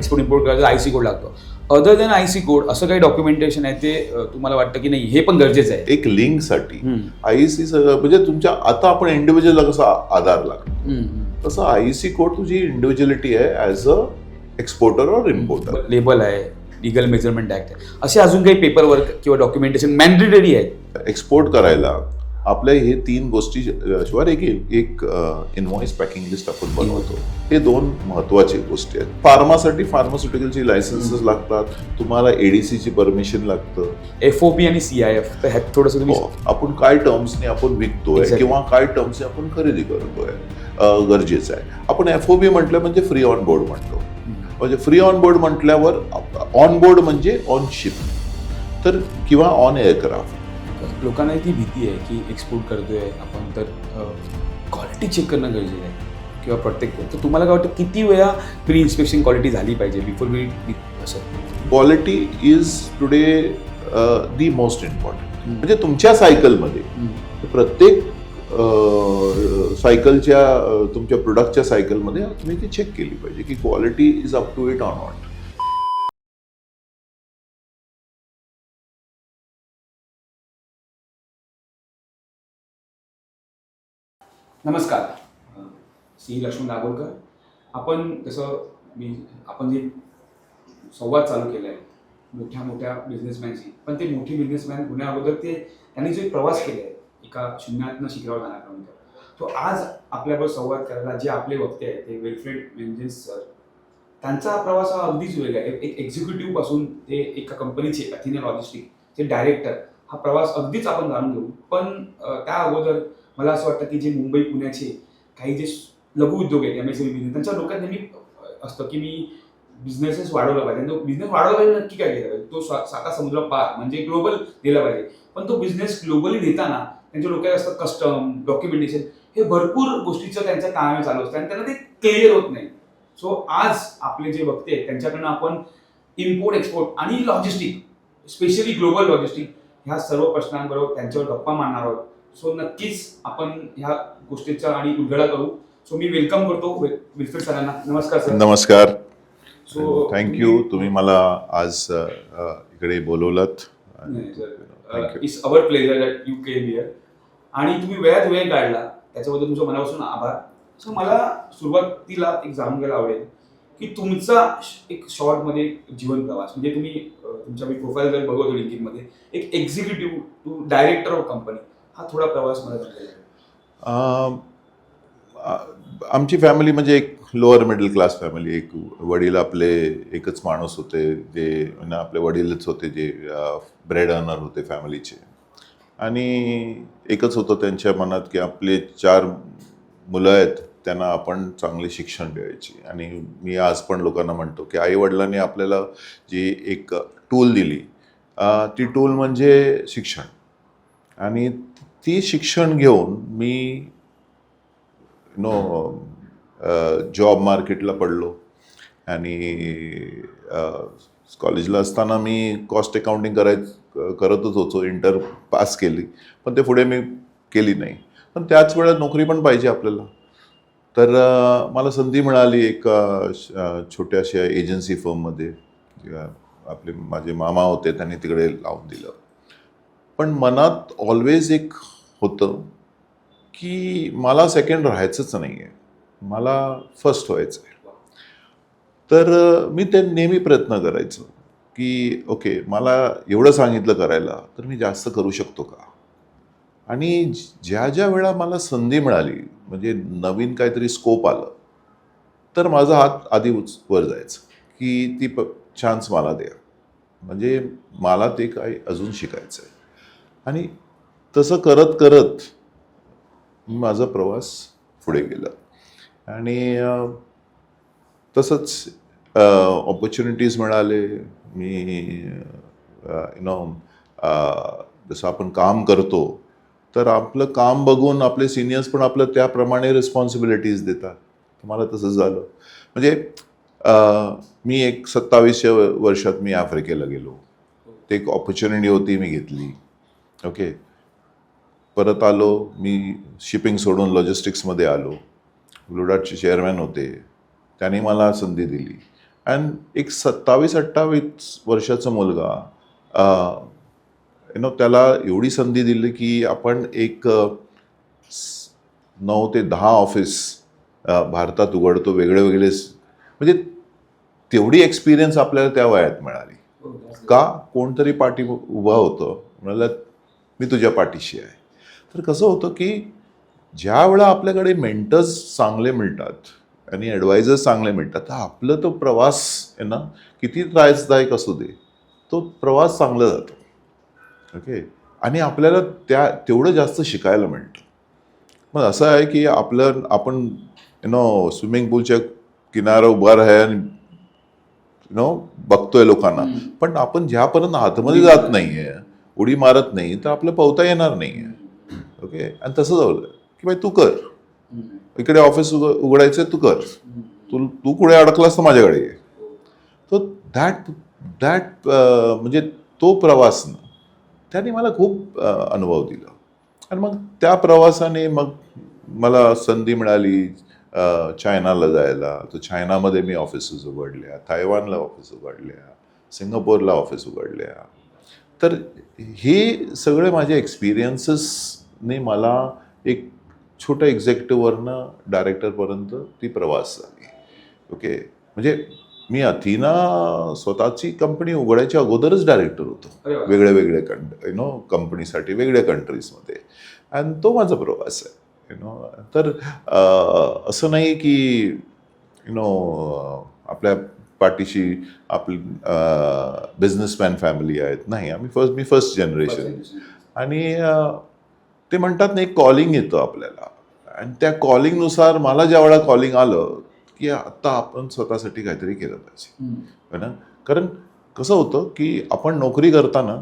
Export import करायचं IC code लागतो. Other than IC code असं काही डॉक्युमेंटेशन आहे ते तुम्हाला वाटतं की नाही हे पण गरजेचं आहे? एक लिंकसाठी IC सगळं म्हणजे तुमच्या आता आपण इंडिव्हिज्युअलला कसा आधार लागतो तसं IC कोड तुझी इंडिव्हिज्युअलिटी आहे ॲज अ एक्सपोर्टर और इम्पोर्टर. लेबल आहे, लिगल मेजरमेंट ऍक्ट आहे, असे अजून काही पेपर वर्क किंवा डॉक्युमेंटेशन मॅन्डेटरी आहेत? एक्सपोर्ट करायला आपल्या हे 3 गोष्टी शिवाय एक इनव्हॉइस पॅकिंग लिस्ट आपण बनवतो. हे 2 महत्वाचे गोष्टी आहेत. फार्मासाठी फार्मास्युटिकलची लायसन्सेस लागतात, तुम्हाला ADCची परमिशन लागतं, FOP आणि CIF. तर ह्यात थोडंसं तुम्ही आपण काय टर्म्सने आपण विकतोय किंवा काय टर्म्सने आपण खरेदी करतोय गरजेचं आहे. आपण FOB म्हटलं म्हणजे फ्री ऑन बोर्ड म्हणतो. म्हणजे फ्री ऑन बोर्ड म्हटल्यावर ऑन बोर्ड म्हणजे ऑन शिप तर किंवा ऑन एअरक्राफ्ट. लोकांना ती भीती आहे की एक्सपोर्ट करतोय आपण तर क्वालिटी चेक करणं गरजेचं आहे किंवा प्रत्येक. तर तुम्हाला काय वाटतं किती वेळा प्री इन्स्पेक्शन क्वालिटी झाली पाहिजे बिफोर वी असं? Quality is today the most important. म्हणजे तुमच्या सायकलमध्ये प्रत्येक सायकलच्या तुमच्या प्रोडक्टच्या सायकलमध्ये तुम्ही ती चेक केली पाहिजे की quality is up to it or not. नमस्कार, सी लक्ष्मण दाभोलकर. आपण आपण जे संवाद चालू केला आहे मोठ्या मोठ्या बिझनेसमॅनशी, पण ते मोठे बिझनेसमॅन होण्या अगोदर त्यांनी जो एक प्रवास केला आहे एका शून्यातनं शिखरावर जाण्यापर्यंत, तो आज आपल्याबरोबर संवाद करायला जे आपले वक्ते आहेत ते विल्फ्रेड मेंझेस सर. त्यांचा प्रवास हा अगदीच वेगळा आहे. एक एक्झिक्युटिव्ह पासून ते एका कंपनीचे अथिना लॉजिस्टिक्सचे डायरेक्टर, हा प्रवास अगदीच आपण जाणून घेऊ. पण त्या अगोदर मला असं वाटतं की जे मुंबई पुण्याचे काही जे लघु उद्योग आहेत, MSME बिझनेस, त्यांच्या डोक्यात नेहमी असतं की मी बिझनेसेस वाढवला पाहिजे. तो बिझनेस वाढवला पाहिजे नक्की काय केलं पाहिजे, तो साता समुद्र पार म्हणजे ग्लोबल दिला पाहिजे. पण तो बिझनेस ग्लोबली देताना त्यांच्या डोक्यात असतं कस्टम, डॉक्युमेंटेशन, हे भरपूर गोष्टीचं त्यांच्या कामाने चालू असतं आणि त्यांना ते क्लिअर होत नाही. सो आज आपले जे वक्ते आहेत त्यांच्याकडनं आपण इम्पोर्ट एक्सपोर्ट आणि लॉजिस्टिक, स्पेशली ग्लोबल लॉजिस्टिक, ह्या सर्व प्रश्नांबरोबर त्यांच्यावर गप्पा मारणार आहोत. सो नक्कीच आपण ह्या गोष्टीचा आणि उलगडा करू. सो मी वेलकम करतो विल्फ्रेड सरांना. नमस्कार सर. नमस्कार. सो थँक्यू, तुम्ही मला आज इकडे बोलवलात. It's our pleasure that you came here आणि तुम्ही वेळात वेळ काढला त्याच्याबद्दल तुमच्या मनापासून आभार. सो मला सुरुवातीला एक जाणून घ्यायला आवडेल की तुमचा एक शॉर्टमध्ये जीवन प्रवास, म्हणजे तुम्ही तुमच्या मी प्रोफाईल जर बघतो लिंकिंगमध्ये एक executive to director of company, हा थोडा प्रवास मला झालेला आहे. आमची फॅमिली म्हणजे एक लोअर मिडल क्लास फॅमिली. एक वडील आपले एकच माणूस होते, जे आपले वडीलच होते जे ब्रेड अर्नर होते फॅमिलीचे. आणि एकच होतं त्यांच्या मनात की आपले 4 मुलं आहेत, त्यांना आपण चांगले शिक्षण द्यायची. आणि मी आज पण लोकांना म्हणतो की आईवडिलांनी आपल्याला जी एक टूल दिली, ती टूल म्हणजे शिक्षण. आणि ती शिक्षण घेऊन मी जॉब मार्केटला पडलो. आणि कॉलेजला असताना मी कॉस्ट अकाउंटिंग करतच होतो. इंटर पास केली, पण ते पुढे मी केली नाही. पण त्याच वेळेला नोकरी पण पाहिजे आपल्याला. तर मला संधी मिळाली एक छोट्याशा एजन्सी फर्ममध्ये. माझे मामा होते, त्यांनी तिकडे लावून दिलं. पण मनात ऑलवेज एक होतं की मला सेकंड राहायचंच नाही आहे, मला फर्स्ट व्हायचं आहे. तर मी ते नेहमी प्रयत्न करायचो की ओके, मला एवढं सांगितलं करायला तर मी जास्त करू शकतो का. आणि ज्या वेळा मला संधी मिळाली, म्हणजे नवीन काहीतरी स्कोप आलं, तर माझा हात आधी वर जायचं की ती चान्स मला द्या, म्हणजे मला ते काय अजून शिकायचं आहे. आणि तसं करत करत माझा प्रवास पुढे गेला. आणि तसंच ऑपॉर्च्युनिटीज मिळाले. मी जसं आपण काम करतो तर आपलं काम बघून आपले सिनियर्स पण आपलं त्याप्रमाणे रिस्पॉन्सिबिलिटीज देतात. मला तसंच झालं. म्हणजे मी एक 27व्या वर्षात मी आफ्रिकेला गेलो. ते एक ऑपॉर्च्युनिटी होती, मी घेतली. ओके, परत आलो, मी शिपिंग सोडून लॉजिस्टिक्समध्ये आलो. ब्लू डार्टचे चेअरमॅन होते, त्यांनी मला संधी दिली. अँड एक 27-28 वर्षाचा मुलगा त्याला एवढी संधी दिली की आपण एक 9 ते 10 ऑफिस भारतात उघडतो, वेगळे वेगळे म्हणजे तेवढी एक्सपिरियन्स आपल्याला त्या वयात मिळाली. का? कोणतरी पाठी उभा होतं, म्हणाला मी तुझ्या पाठीशी आहे. तर कसं होतं की ज्या वेळा आपल्याकडे मेंटर्स चांगले मिळतात आणि ॲडवायझर्स चांगले मिळतात, तर आपलं तो प्रवास आहे ना, किती त्रासदायक असू दे, तो प्रवास चांगला जातो. ओके. आणि आपल्याला तेवढं जास्त शिकायला मिळतं. मग असं आहे की आपण स्विमिंग पूलच्या किनारा उभा आहे आणि बघतोय लोकांना, पण आपण ज्यापर्यंत आतमध्ये जात नाहीये, उडी मारत नाही, तर आपलं पोहता येणार नाहीये. ओके. आणि तसं जाऊ की बाई तू कर, इकडे ऑफिस उघडायचं तू कर, तू कुठे अडकलास तर माझ्याकडे ये. तो दॅट म्हणजे तो प्रवास ना, त्याने मला खूप अनुभव दिला. आणि मग त्या प्रवासाने मग मला संधी मिळाली चायनाला जायला. तर चायनामध्ये मी ऑफिसेस उघडल्या, थायवानला ऑफिस उघडल्या, सिंगापूरला ऑफिस उघडल्या. तर हे सगळे माझे एक्सपिरियन्सेसने मला एक छोट्या एक्झिक्युटिव्हवरनं डायरेक्टरपर्यंत ती प्रवास झाली. ओके. म्हणजे मी अथिना स्वतःची कंपनी उघडायच्या अगोदरच डायरेक्टर होतो, वेगळे वेगळे कंपनीसाठी वेगळ्या कंट्रीजमध्ये. आणि तो माझा प्रवास आहे. तर असं नाही की आपल्या पाठीशी आपली बिझनेसमॅन फॅमिली आहेत. नाही, मी फर्स्ट जनरेशन. आणि ते म्हणतात ना, एक कॉलिंग येतं आपल्याला, आणि त्या कॉलिंगनुसार मला ज्या वेळा कॉलिंग आलं की आता आपण स्वतःसाठी काहीतरी केलं पाहिजे ना. कारण कसं होतं की आपण नोकरी करताना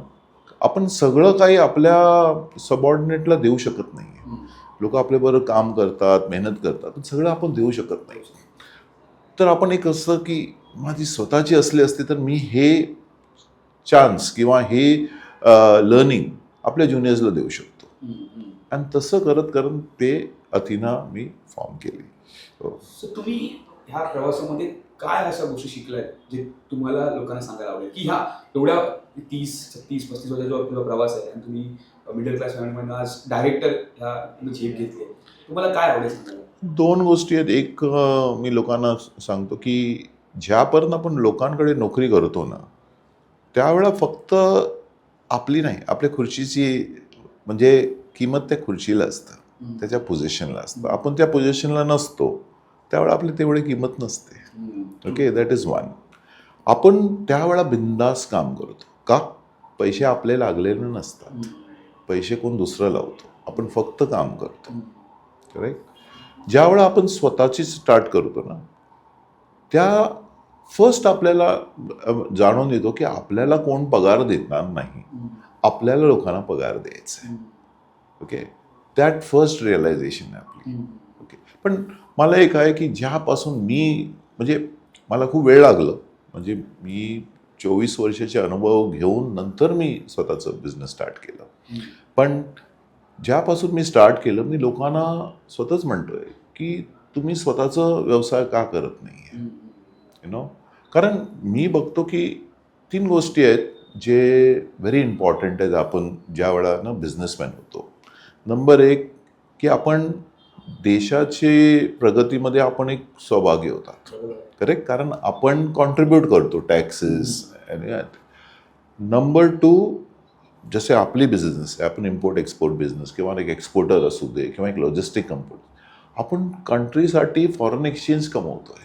आपण सगळं काही आपल्या सबऑर्डिनेटला देऊ शकत नाही. लोक आपल्याबरोबर काम करतात, मेहनत करतात, पण सगळं आपण देऊ शकत नाही. तर आपण एक असं की माझी स्वतःची असली असते तर मी हे चान्स किंवा हे लर्निंग आपल्या ज्युनियर्सला देऊ शकतो. आणि तसं करत करत ते अथिना मी फॉर्म केली. तुम्ही ह्या प्रवासामध्ये काय अशा गोष्टी शिकल्यात जे तुम्हाला लोकांना सांगायला आवडेल की ह्या एवढ्या 30-36-35 वर्षाचा जो आपला प्रवास आहे आणि तुम्ही मिडल क्लास फॅमिलीमधून आज डायरेक्टर ह्या झेप घेतली, तुम्हाला काय आवडेल सांगायला? 2 गोष्टी आहेत. एक मी लोकांना सांगतो की ज्यापर्यंत आपण लोकांकडे नोकरी करतो ना, त्यावेळा फक्त आपली नाही, आपल्या खुर्चीची म्हणजे किंमत त्या खुर्चीला असतं, त्याच्या पोझिशनला असतं. आपण त्या पोझिशनला नसतो त्यावेळा आपली तेवढी किंमत नसते. ओके. That is one. आपण त्यावेळा बिंदास काम करतो. का? पैसे आपले लागलेले नसतात, पैसे कोण दुसरं लावतो, आपण फक्त काम करतो. करेक्ट. ज्यावेळा आपण स्वतःची स्टार्ट करतो ना, त्या फर्स्ट आपल्याला जाणून येतो की आपल्याला कोण पगार देणार नाही, आपल्याला लोकांना पगार द्यायचा आहे. ओके. दॅट फर्स्ट रिअलायझेशन आहे आपली. ओके. पण मला एक आहे की ज्यापासून म्हणजे मला खूप वेळ लागलं, म्हणजे मी 24 वर्षाचे अनुभव घेऊन नंतर मी स्वतःचं बिझनेस स्टार्ट केलं. पण ज्यापासून मी स्टार्ट केलं, मी लोकांना स्वतःच म्हणतोय की तुम्ही स्वतःचं व्यवसाय का करत नाही. कारण मी बघतो की 3 गोष्टी आहेत जे व्हेरी इम्पॉर्टंट आहेत आपण ज्या वेळा ना बिझनेसमॅन होतो. नंबर 1 की आपण देशाची प्रगतीमध्ये आपण एक सहभागी होतात. करेक्ट. कारण आपण कॉन्ट्रीब्यूट करतो टॅक्सेस. नंबर 2, जसे आपली बिझनेस आहे, आपण इम्पोर्ट एक्सपोर्ट बिझनेस किंवा एक एक्सपोर्टर असू दे किंवा एक लॉजिस्टिक कंपनी, आपण कंट्रीसाठी फॉरेन एक्सचेंज कमवतोय.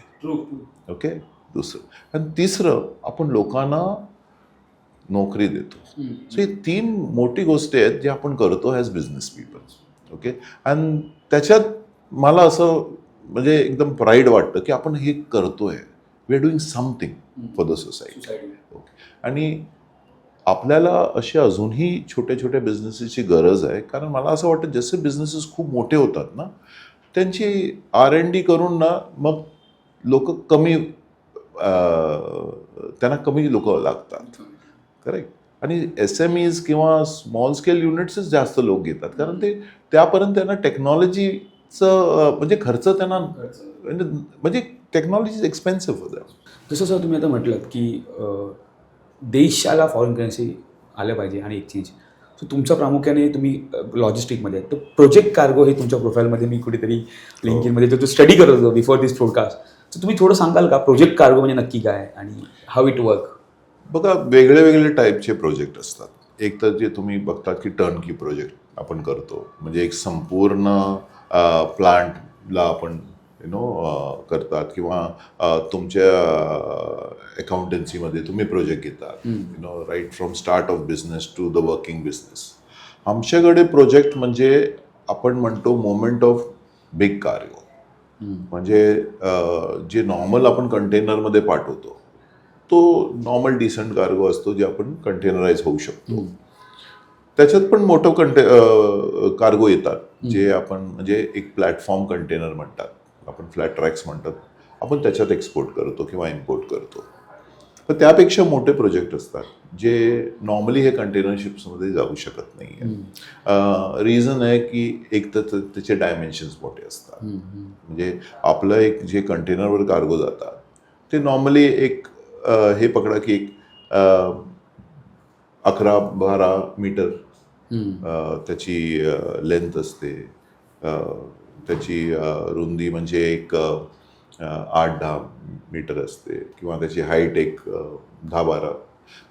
ओके. दुसरं. आणि तिसरं, आपण लोकांना नोकरी देतो. सो हे 3 मोठी गोष्टी आहेत जे आपण करतो ॲज बिझनेस पीपल. ओके. आणि त्याच्यात मला असं म्हणजे एकदम प्राईड वाटतं की आपण हे करतोय, we are doing something for the society. Okay. आणि आपल्याला असे अजूनही छोट्या छोट्या बिझनेसेसची गरज आहे. कारण मला असं वाटतं जसे बिझनेसेस खूप मोठे होतात ना, त्यांची R&D करून ना मग लोक त्यांना कमी लोक लागतात. करेक्ट. आणि SMEs किंवा स्मॉल स्केल युनिट्सच जास्त लोक घेतात, कारण ते त्यापर्यंत त्यांना टेक्नॉलॉजीचं म्हणजे खर्च त्यांना म्हणजे technology is expensive for them. जसं सर तुम्ही आता म्हटलं की देशाला फॉरेन करन्सी आलं पाहिजे आणि एक्सचेंज. सो तुमचं प्रामुख्याने तुम्ही लॉजिस्टिकमध्ये आहे. तर प्रोजेक्ट कार्गो हे तुमच्या प्रोफाईलमध्ये मी कुठेतरी लिंकिनमध्ये जो स्टडी करत होतो बिफोर दिस पॉडकास्ट. तर तुम्ही थोडं सांगाल का प्रोजेक्ट कार्गो म्हणजे नक्की काय आणि हाऊ इट वर्क? बघा, वेगळे वेगळे टाईपचे प्रोजेक्ट असतात. एक तर जे तुम्ही बघतात की टर्नकी प्रोजेक्ट आपण करतो, म्हणजे एक संपूर्ण प्लांटला आपण करतात, किंवा तुमच्या अकाउंटन्सीमध्ये तुम्ही प्रोजेक्ट घेतात, right from start of business to the working business. आमच्याकडे प्रोजेक्ट म्हणजे आपण म्हणतो मोमेंट ऑफ बिग कार्गो. म्हणजे जे नॉर्मल आपण कंटेनरमध्ये पाठवतो तो नॉर्मल डिसेंट कार्गो असतो, जे आपण कंटेनराइज होऊ शकतो. त्याच्यात पण मोठं कार्गो येतात, जे आपण म्हणजे एक प्लॅटफॉर्म कंटेनर म्हणतात, आपण फ्लॅट ट्रॅक्स म्हणतात, आपण त्याच्यात एक्सपोर्ट करतो किंवा इम्पोर्ट करतो. तर त्यापेक्षा मोठे प्रोजेक्ट असतात जे नॉर्मली हे कंटेनरशिप्समध्ये जाऊ शकत नाही आहे. रिझन आहे की एक तर त्याचे डायमेन्शन्स मोठे असतात. म्हणजे आपलं एक जे कंटेनरवर कार्गो जातात ते नॉर्मली एक हे पकडा की एक 11-12 मीटर त्याची लेंथ असते, त्याची रुंदी म्हणजे एक 8-10 मीटर असते, किंवा त्याची हाईट एक 10-12.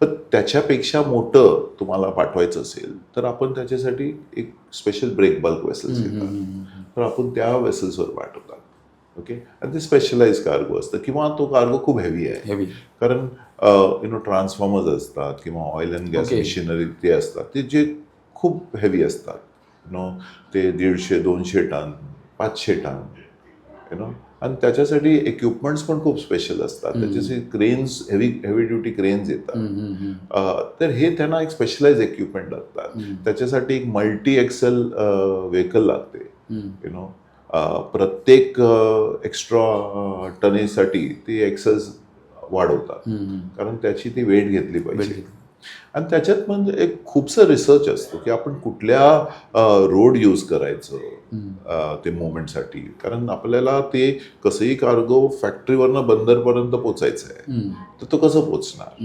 पण त्याच्यापेक्षा मोठं तुम्हाला पाठवायचं असेल तर आपण त्याच्यासाठी एक स्पेशल ब्रेक बल्क वेसल्स घेतात, तर आपण त्या वेसल्सवर पाठवतात. ओके, आणि ते स्पेशलाइज कार्गो असतं, किंवा तो कार्गो खूप हेवी आहे, कारण ट्रान्सफॉर्मर्स असतात किंवा ऑइल अँड गॅस मशिनरी ते असतात, ते जे खूप हेवी असतात. ते 150-200 टन, 500 टन, आणि त्याच्यासाठी इक्विपमेंट्स पण खूप स्पेशल असतात. त्याच्यासाठी क्रेन्स, हेवी ड्युटी क्रेन्स येतात. तर हे त्यांना एक स्पेशलाइज इक्विपमेंट लागतात. त्याच्यासाठी एक मल्टी एक्सेल व्हेकल लागते. प्रत्येक एक्स्ट्रा टनेजसाठी ते एक्सेल्स वाढवतात, कारण त्याची ती वेट घेतली पाहिजे. आणि त्याच्यात म्हणजे एक खूपसा रिसर्च असतो की आपण कुठल्या रोड यूज करायचं ते मुवमेंटसाठी, कारण आपल्याला ते कसंही कार्गो फॅक्टरीवरनं बंदरपर्यंत पोचायचं आहे, तर तो कसं पोचणार.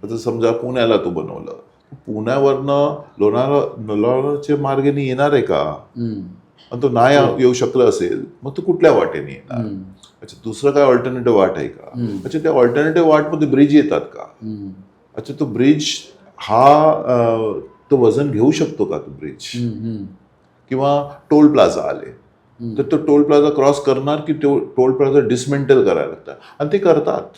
आता समजा पुण्याला तू बनवलं, पुण्यावरनं लोणावळ्याच्या मार्गाने येणार आहे का, आणि तो नाही येऊ शकला असेल मग तो कुठल्या वाटेने येणार. अच्छा, दुसरं काय ऑल्टरनेटिव्ह वाट आहे का. अच्छा, त्या ऑल्टरनेटिव्ह वाटमध्ये ब्रिज येतात का. अच्छा, तो ब्रिज हा तो वजन घेऊ शकतो का तो ब्रिज, किंवा टोल प्लाझा आले तर तो टोल प्लाझा क्रॉस करणार की टोल प्लाझा डिसमेंटल करायला लागतात, आणि ते करतात.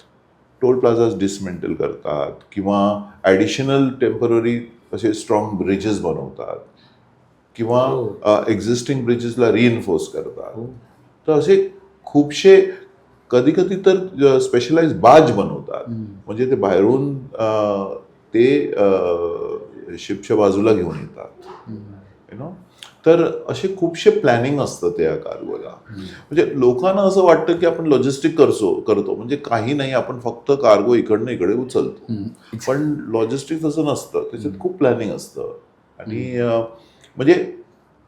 टोल प्लाझा डिसमेंटल करतात, किंवा ॲडिशनल टेम्पररी असे स्ट्रॉंग ब्रिजेस बनवतात, किंवा एक्झिस्टिंग ब्रिजेसला रिइन्फोर्स करतात. तर असे खूपशे, कधी कधी तर स्पेशलाइज बाज बनवतात, म्हणजे ते बाहेरून ते शिपच्या बाजूला घेऊन येतात. तर असे खूपशे प्लॅनिंग असतं त्या कार्गोला. म्हणजे लोकांना असं वाटतं की आपण लॉजिस्टिक करतो म्हणजे काही नाही, आपण फक्त कार्गो इकडनं इकडे उचलतो, पण लॉजिस्टिक तसं नसतं. त्याच्यात खूप प्लॅनिंग असतं, आणि म्हणजे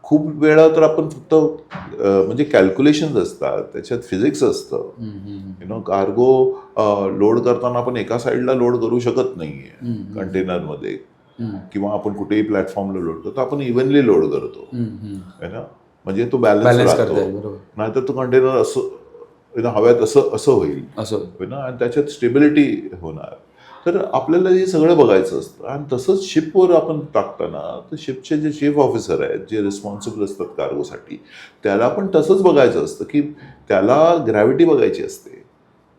खूप वेळा तर आपण फक्त म्हणजे कॅल्क्युलेशन्स असतात, त्याच्यात फिजिक्स असतं. कार्गो लोड करताना आपण एका साईडला लोड करू शकत नाहीये कंटेनरमध्ये, किंवा आपण कुठेही प्लॅटफॉर्मला लोड करतो, आपण इव्हनली लोड करतो, है ना, म्हणजे तो बॅलन्स राहतो. नाहीतर तो कंटेनर असं हव्यात असं होईल, आणि त्याच्यात स्टेबिलिटी होणार. तर आपल्याला हे सगळं बघायचं असतं. आणि तसंच शिपवर आपण टाकताना तर शिपचे जे चीफ ऑफिसर आहेत, जे रिस्पॉन्सिबल असतात कार्गोसाठी, त्याला पण तसंच बघायचं असतं की त्याला ग्रॅव्हिटी बघायची असते,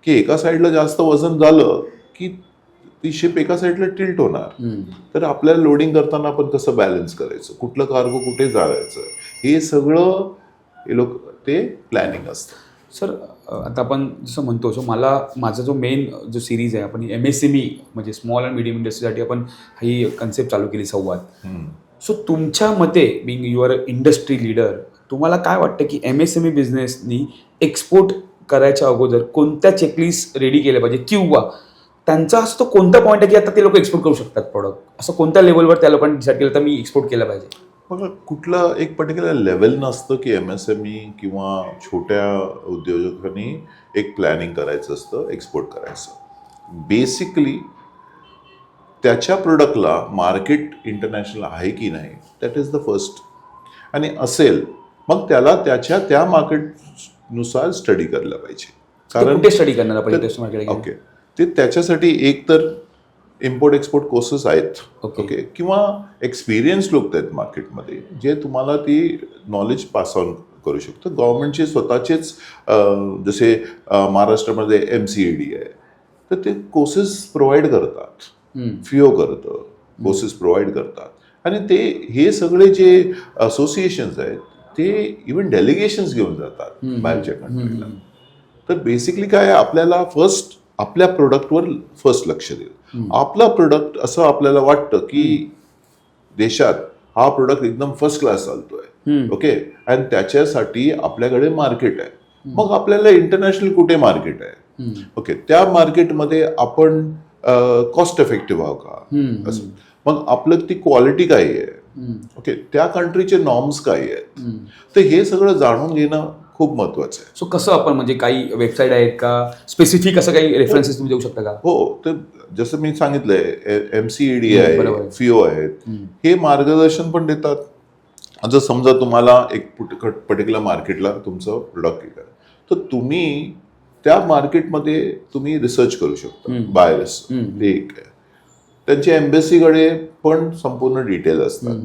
की एका साईडला जास्त वजन झालं की ती शिप एका साईडला टिल्ट होणार. तर आपल्याला लोडिंग करताना आपण कसं बॅलन्स करायचं, कुठलं कार्गो कुठे जायचं, हे सगळं हे लोक ते प्लॅनिंग असतं. सर, आता आपण जसं म्हणतो, सो माझा जो मेन जो सिरीज आहे, आपण MSME म्हणजे स्मॉल अँड मिडियम इंडस्ट्रीसाठी आपण ही कन्सेप्ट चालू केली, संवाद. सो तुमच्या मते, बिंग युअर इंडस्ट्री लीडर, तुम्हाला काय वाटतं की MSME बिझनेसनी एक्सपोर्ट करायच्या अगोदर कोणत्या चेकलिस्ट रेडी केल्या पाहिजे, किंवा त्यांचा असं कोणता पॉईंट आहे की आता ते लोक एक्सपोर्ट करू शकतात प्रॉडक्ट, असं कोणत्या लेवलवर त्या लोकांनी डिसाईड केलं तर मी एक्सपोर्ट केलं पाहिजे? मग कुठलं एक पर्टिक्युलर लेवल नसतं की MSME किंवा छोट्या उद्योजकांनी एक प्लॅनिंग करायचं असतं एक्सपोर्ट करायचं. बेसिकली त्याच्या प्रोडक्टला मार्केट इंटरनॅशनल आहे की नाही, दॅट इज द फर्स्ट. आणि असेल मग त्याला त्या मार्केटनुसार स्टडी करायला पाहिजे. कारण कुठे स्टडी करणार पाहिजे? ओके, ते त्याच्यासाठी एक तर इम्पोर्ट एक्सपोर्ट कोर्सेस आहेत, ओके, किंवा एक्सपिरियन्स लोक आहेत मार्केटमध्ये जे तुम्हाला ती नॉलेज पास ऑन करू शकतं. गव्हर्नमेंटचे स्वतःचेच जसे महाराष्ट्रामध्ये MCED आहे, तर ते कोर्सेस प्रोव्हाइड करतात, FIO करतं, कोर्सेस प्रोव्हाइड करतात. आणि ते हे सगळे जे असोसिएशन्स आहेत ते इव्हन डेलिगेशन्स घेऊन जातात बाहेरच्या कंट्रीला. तर बेसिकली काय, आपल्याला फर्स्ट आपल्या प्रोडक्टवर फर्स्ट लक्ष देईल. आपला प्रोडक्ट असं आपल्याला वाटतं की देशात हा प्रोडक्ट एकदम फर्स्ट क्लास चालतोय, ओके, आणि त्याच्यासाठी आपल्याकडे मार्केट आहे. मग आपल्याला इंटरनॅशनल कुठे मार्केट आहे, ओके, त्या मार्केटमध्ये आपण कॉस्ट इफेक्टिव्ह आहो का, असं. मग आपलं ती क्वालिटी काय आहे, ओके, त्या कंट्रीचे नॉर्म्स काय आहेत, तर हे सगळं जाणून घेणं खूप महत्वाचं आहे. सो कसं आपण म्हणजे काही वेबसाईट आहेत का स्पेसिफिक असं काही रेफरन्सेस तुम्ही देऊ शकता का? हो, तर जसं मी सांगितलंय MCED आहे, FIO आहेत, हे मार्गदर्शन पण देतात. जर समजा तुम्हाला एक पर्टिक्युलर मार्केटला तुमचं प्रोडक्ट आहे तर तुम्ही त्या मार्केटमध्ये तुम्ही रिसर्च करू शकता. बायर्स एक आहे, त्यांच्या एम्बेसीकडे पण संपूर्ण डिटेल असतात,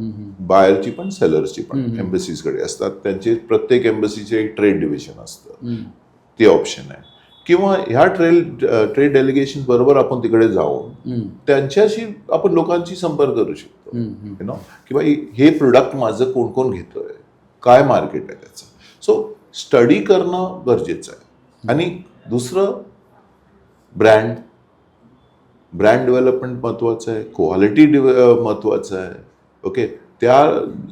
बायरची पण सेलर्सची पण एम्बेसीजकडे असतात. त्यांचे प्रत्येक एम्बेसीचे एक ट्रेड डिव्हिजन असतं, ते ऑप्शन आहे. किंवा ह्या ट्रेड डेलिगेशन बरोबर आपण तिकडे जाऊन त्यांच्याशी आपण लोकांशी संपर्क करू शकतो, यु नो, की बाई हे प्रोडक्ट माझं कोण कोण घेतोय, काय मार्केट आहे त्याचं. सो स्टडी करणं गरजेचं आहे. आणि दुसरं ब्रँड डेव्हलपमेंट महत्वाचं आहे, क्वालिटी महत्वाचं आहे, ओके. त्या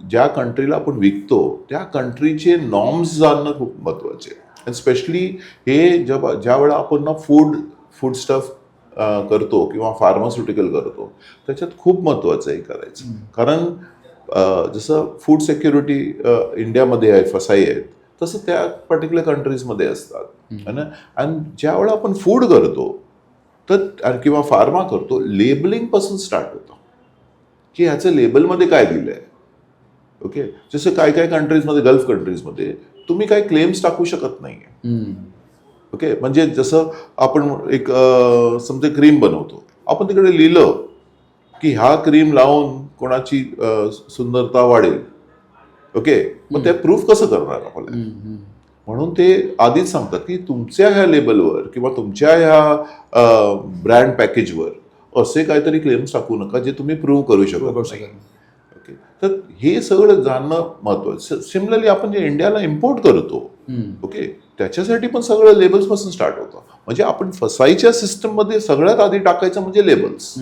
ज्या कंट्रीला आपण विकतो त्या कंट्रीचे नॉर्म्स जाणणं खूप महत्वाचे आहे. आणि स्पेशली हे ज्या वेळा आपण ना फूड स्टफ करतो किंवा फार्मास्युटिकल करतो त्याच्यात खूप महत्वाचं आहे करायचं. कारण जसं फूड सिक्युरिटी इंडियामध्ये आहे, फसाई आहेत, तसं त्या पर्टिक्युलर कंट्रीजमध्ये असतात. आणि ज्या वेळा आपण फूड करतो तर किंवा फार्मा करतो, लेबलिंग पासून स्टार्ट होतं की ह्याचं लेबलमध्ये काय दिलंय, ओके. जसं काय काय कंट्रीजमध्ये, गल्फ कंट्रीजमध्ये तुम्ही काही क्लेम्स टाकू शकत नाहीये, ओके. म्हणजे जसं आपण एक समजा क्रीम बनवतो, आपण तिकडे लिहिलं की हा क्रीम लावून कोणाची सुंदरता वाढेल, ओके, मग ते प्रूफ कसं करणार आपल्याला. म्हणून ते आधीच सांगतात की तुमच्या ह्या लेबलवर किंवा तुमच्या ह्या ब्रँड पॅकेजवर असे काहीतरी क्लेम्स टाकू नका जे तुम्ही प्रूव्ह करू शकत नाही, ओके. तर हे सगळं जाणणं महत्वाचं. सिमिलरली आपण जे इंडियाला इम्पोर्ट करतो, ओके, त्याच्यासाठी पण सगळं लेबल्स पासून स्टार्ट होतं. म्हणजे आपण फसाईच्या सिस्टममध्ये सगळ्यात आधी टाकायचं म्हणजे लेबल्स.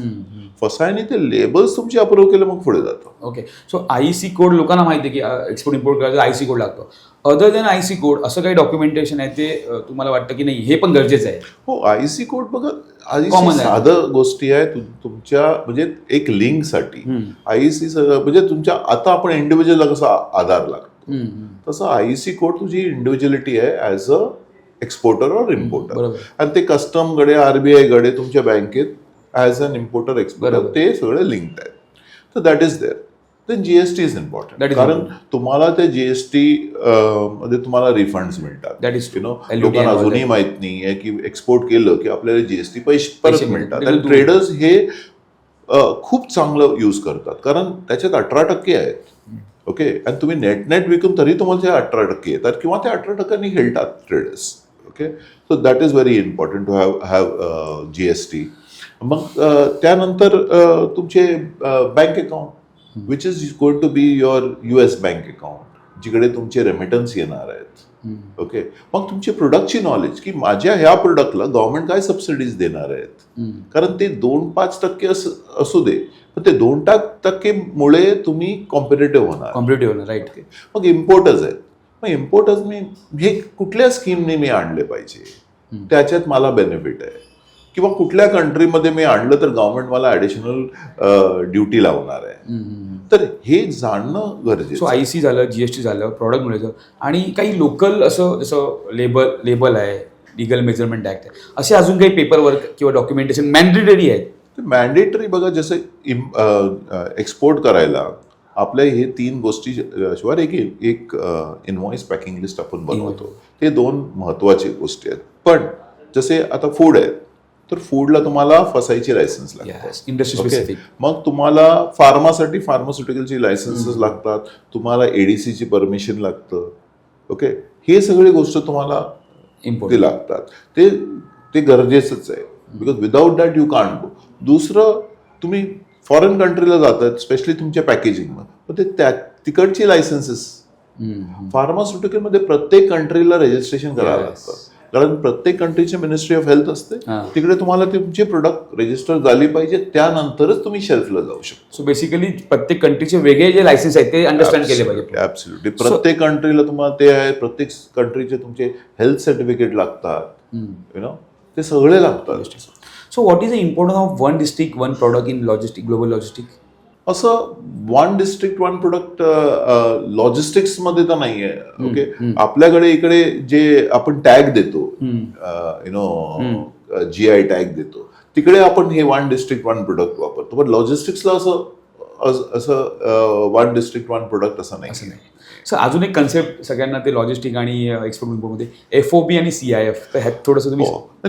फसाईने ते लेबल्स तुमचे अप्रूव्ह केलं मग पुढे जातं, ओके. सो IC कोड लोकांना माहिती आहे की एक्सपोर्ट इम्पोर्ट करायचं IC कोड लागतो. अदर देन IC कोड असं काही डॉक्युमेंटेशन आहे ते तुम्हाला वाटतं की नाही हे पण गरजेचं आहे? हो, IC कोड बघा, आधी साधं गोष्टी आहे. तुमच्या म्हणजे एक लिंकसाठी IC म्हणजे तुमच्या आता आपण इंडिव्हिज्युअलला कसा आधार लागतो तसं IC कोड तुझी इंडिव्हिज्युअलिटी आहे ॲज अ एक्सपोर्टर और इम्पोर्टर. आणि ते कस्टमकडे, RBI कडे, तुमच्या बँकेत ॲज अन इम्पोर्टर एक्सपोर्टर ते सगळे लिंक्ड आहेत. तर that is there. Then GST is important, कारण तुम्हाला ते GST मध्ये तुम्हाला रिफंड्स मिळतात. यु नो, लोकांना अजूनही माहित नाही आहे की एक्सपोर्ट केलं की आपल्याला GST पैसे परत मिळतात. आणि ट्रेडर्स हे खूप चांगलं यूज करतात कारण त्याच्यात 18% आहेत, ओके. आणि तुम्ही नेट विकून तरी तुम्हाला ते 18% येतात किंवा ते 18% खेळतात traders, okay. So that is very important to have GST. मग त्यानंतर तुमचे bank account which is going to be your US bank account, जिकडे तुमचे रेमिटन्स येणार आहेत, ओके. मग तुमची प्रोडक्टची नॉलेज की माझ्या ह्या प्रोडक्टला गव्हर्नमेंट काय सबसिडीज देणार आहेत, कारण ते 2-5% असू दे, पण ते 2% मुळे तुम्ही कॉम्पिटेटिव्ह होणार, राईट. मग इम्पोर्टर्स आहेत. मग इम्पोर्टर्स मी हे कुठल्या स्कीमने मी आणले पाहिजे, त्याच्यात मला बेनिफिट आहे, किंवा कुठल्या कंट्रीमध्ये मी आणलं तर गव्हर्नमेंट मला ॲडिशनल ड्युटी लावणार आहे. तर हे जाणणं गरजेचं. सो IC झालं, GST झालं, प्रॉडक्ट मिळतं, आणि काही लोकल असं जसं लेबल आहे, लिगल मेजरमेंट ऍक्ट आहे, असे अजून काही पेपर वर्क किंवा डॉक्युमेंटेशन मॅन्डेटरी आहेत? मॅन्डेटरी बघा, जसं एक्सपोर्ट करायला आपल्या हे 3 गोष्टी शिवाय एक इनव्हॉइस पॅकिंग लिस्ट आपण बनवतो. ते 2 महत्वाचे गोष्टी आहेत. पण जसे आता फूड आहे, तर फूडला तुम्हाला फसायची लायसन्स लागते, इंडस्ट्री स्पेसिफिक. मग तुम्हाला फार्मासाठी फार्मास्युटिकलची लायसन्सेस लागतात, तुम्हाला ADC ची परमिशन लागतं. ओके, हे सगळी गोष्ट तुम्हाला ते लागतात. ते गरजेचंच आहे, because without that you can't go. दुसरं, तुम्ही फॉरेन कंट्रीला जातात, स्पेशली तुमच्या पॅकेजिंगमध्ये, ते तिकडची लायसन्सेस फार्मास्युटिकलमध्ये प्रत्येक कंट्रीला रजिस्ट्रेशन करावं लागतं, कारण प्रत्येक कंट्रीची मिनिस्ट्री ऑफ हेल्थ असते. तिकडे तुम्हाला तुमची प्रोडक्ट रजिस्टर झाली पाहिजे, त्यानंतरच तुम्ही शेल्फला जाऊ शकता. सो बेसिकली प्रत्येक कंट्रीचे वेगळे जे लायसन्स आहेत ते अंडरस्टँड केले पाहिजे. ऍब्सोल्युटली. प्रत्येक कंट्रीला तुम्हाला ते आहे, प्रत्येक कंट्रीचे तुमचे हेल्थ सर्टिफिकेट लागतात, ते सगळे लागतात. So what is the importance of one district one product in logistic, global logistic? असं one district one product logistics मध्ये तर नाहीये. ओके, आपल्याकडे इकडे जे आपण टॅग देतो, GI टॅग देतो, तिकडे आपण हे वन डिस्ट्रिक्ट वन प्रोडक्ट वापरतो. पण लॉजिस्टिक्सला असं वन डिस्ट्रिक्ट वन प्रोडक्ट असं नाही. सर, अजून एक कन्सेप्ट सगळ्यांना ते लॉजिस्टिक आणि एक्सपोर्ट इम्पोर्टमध्ये FOB आणि CIF, तर ह्यात थोडंसं तुम्ही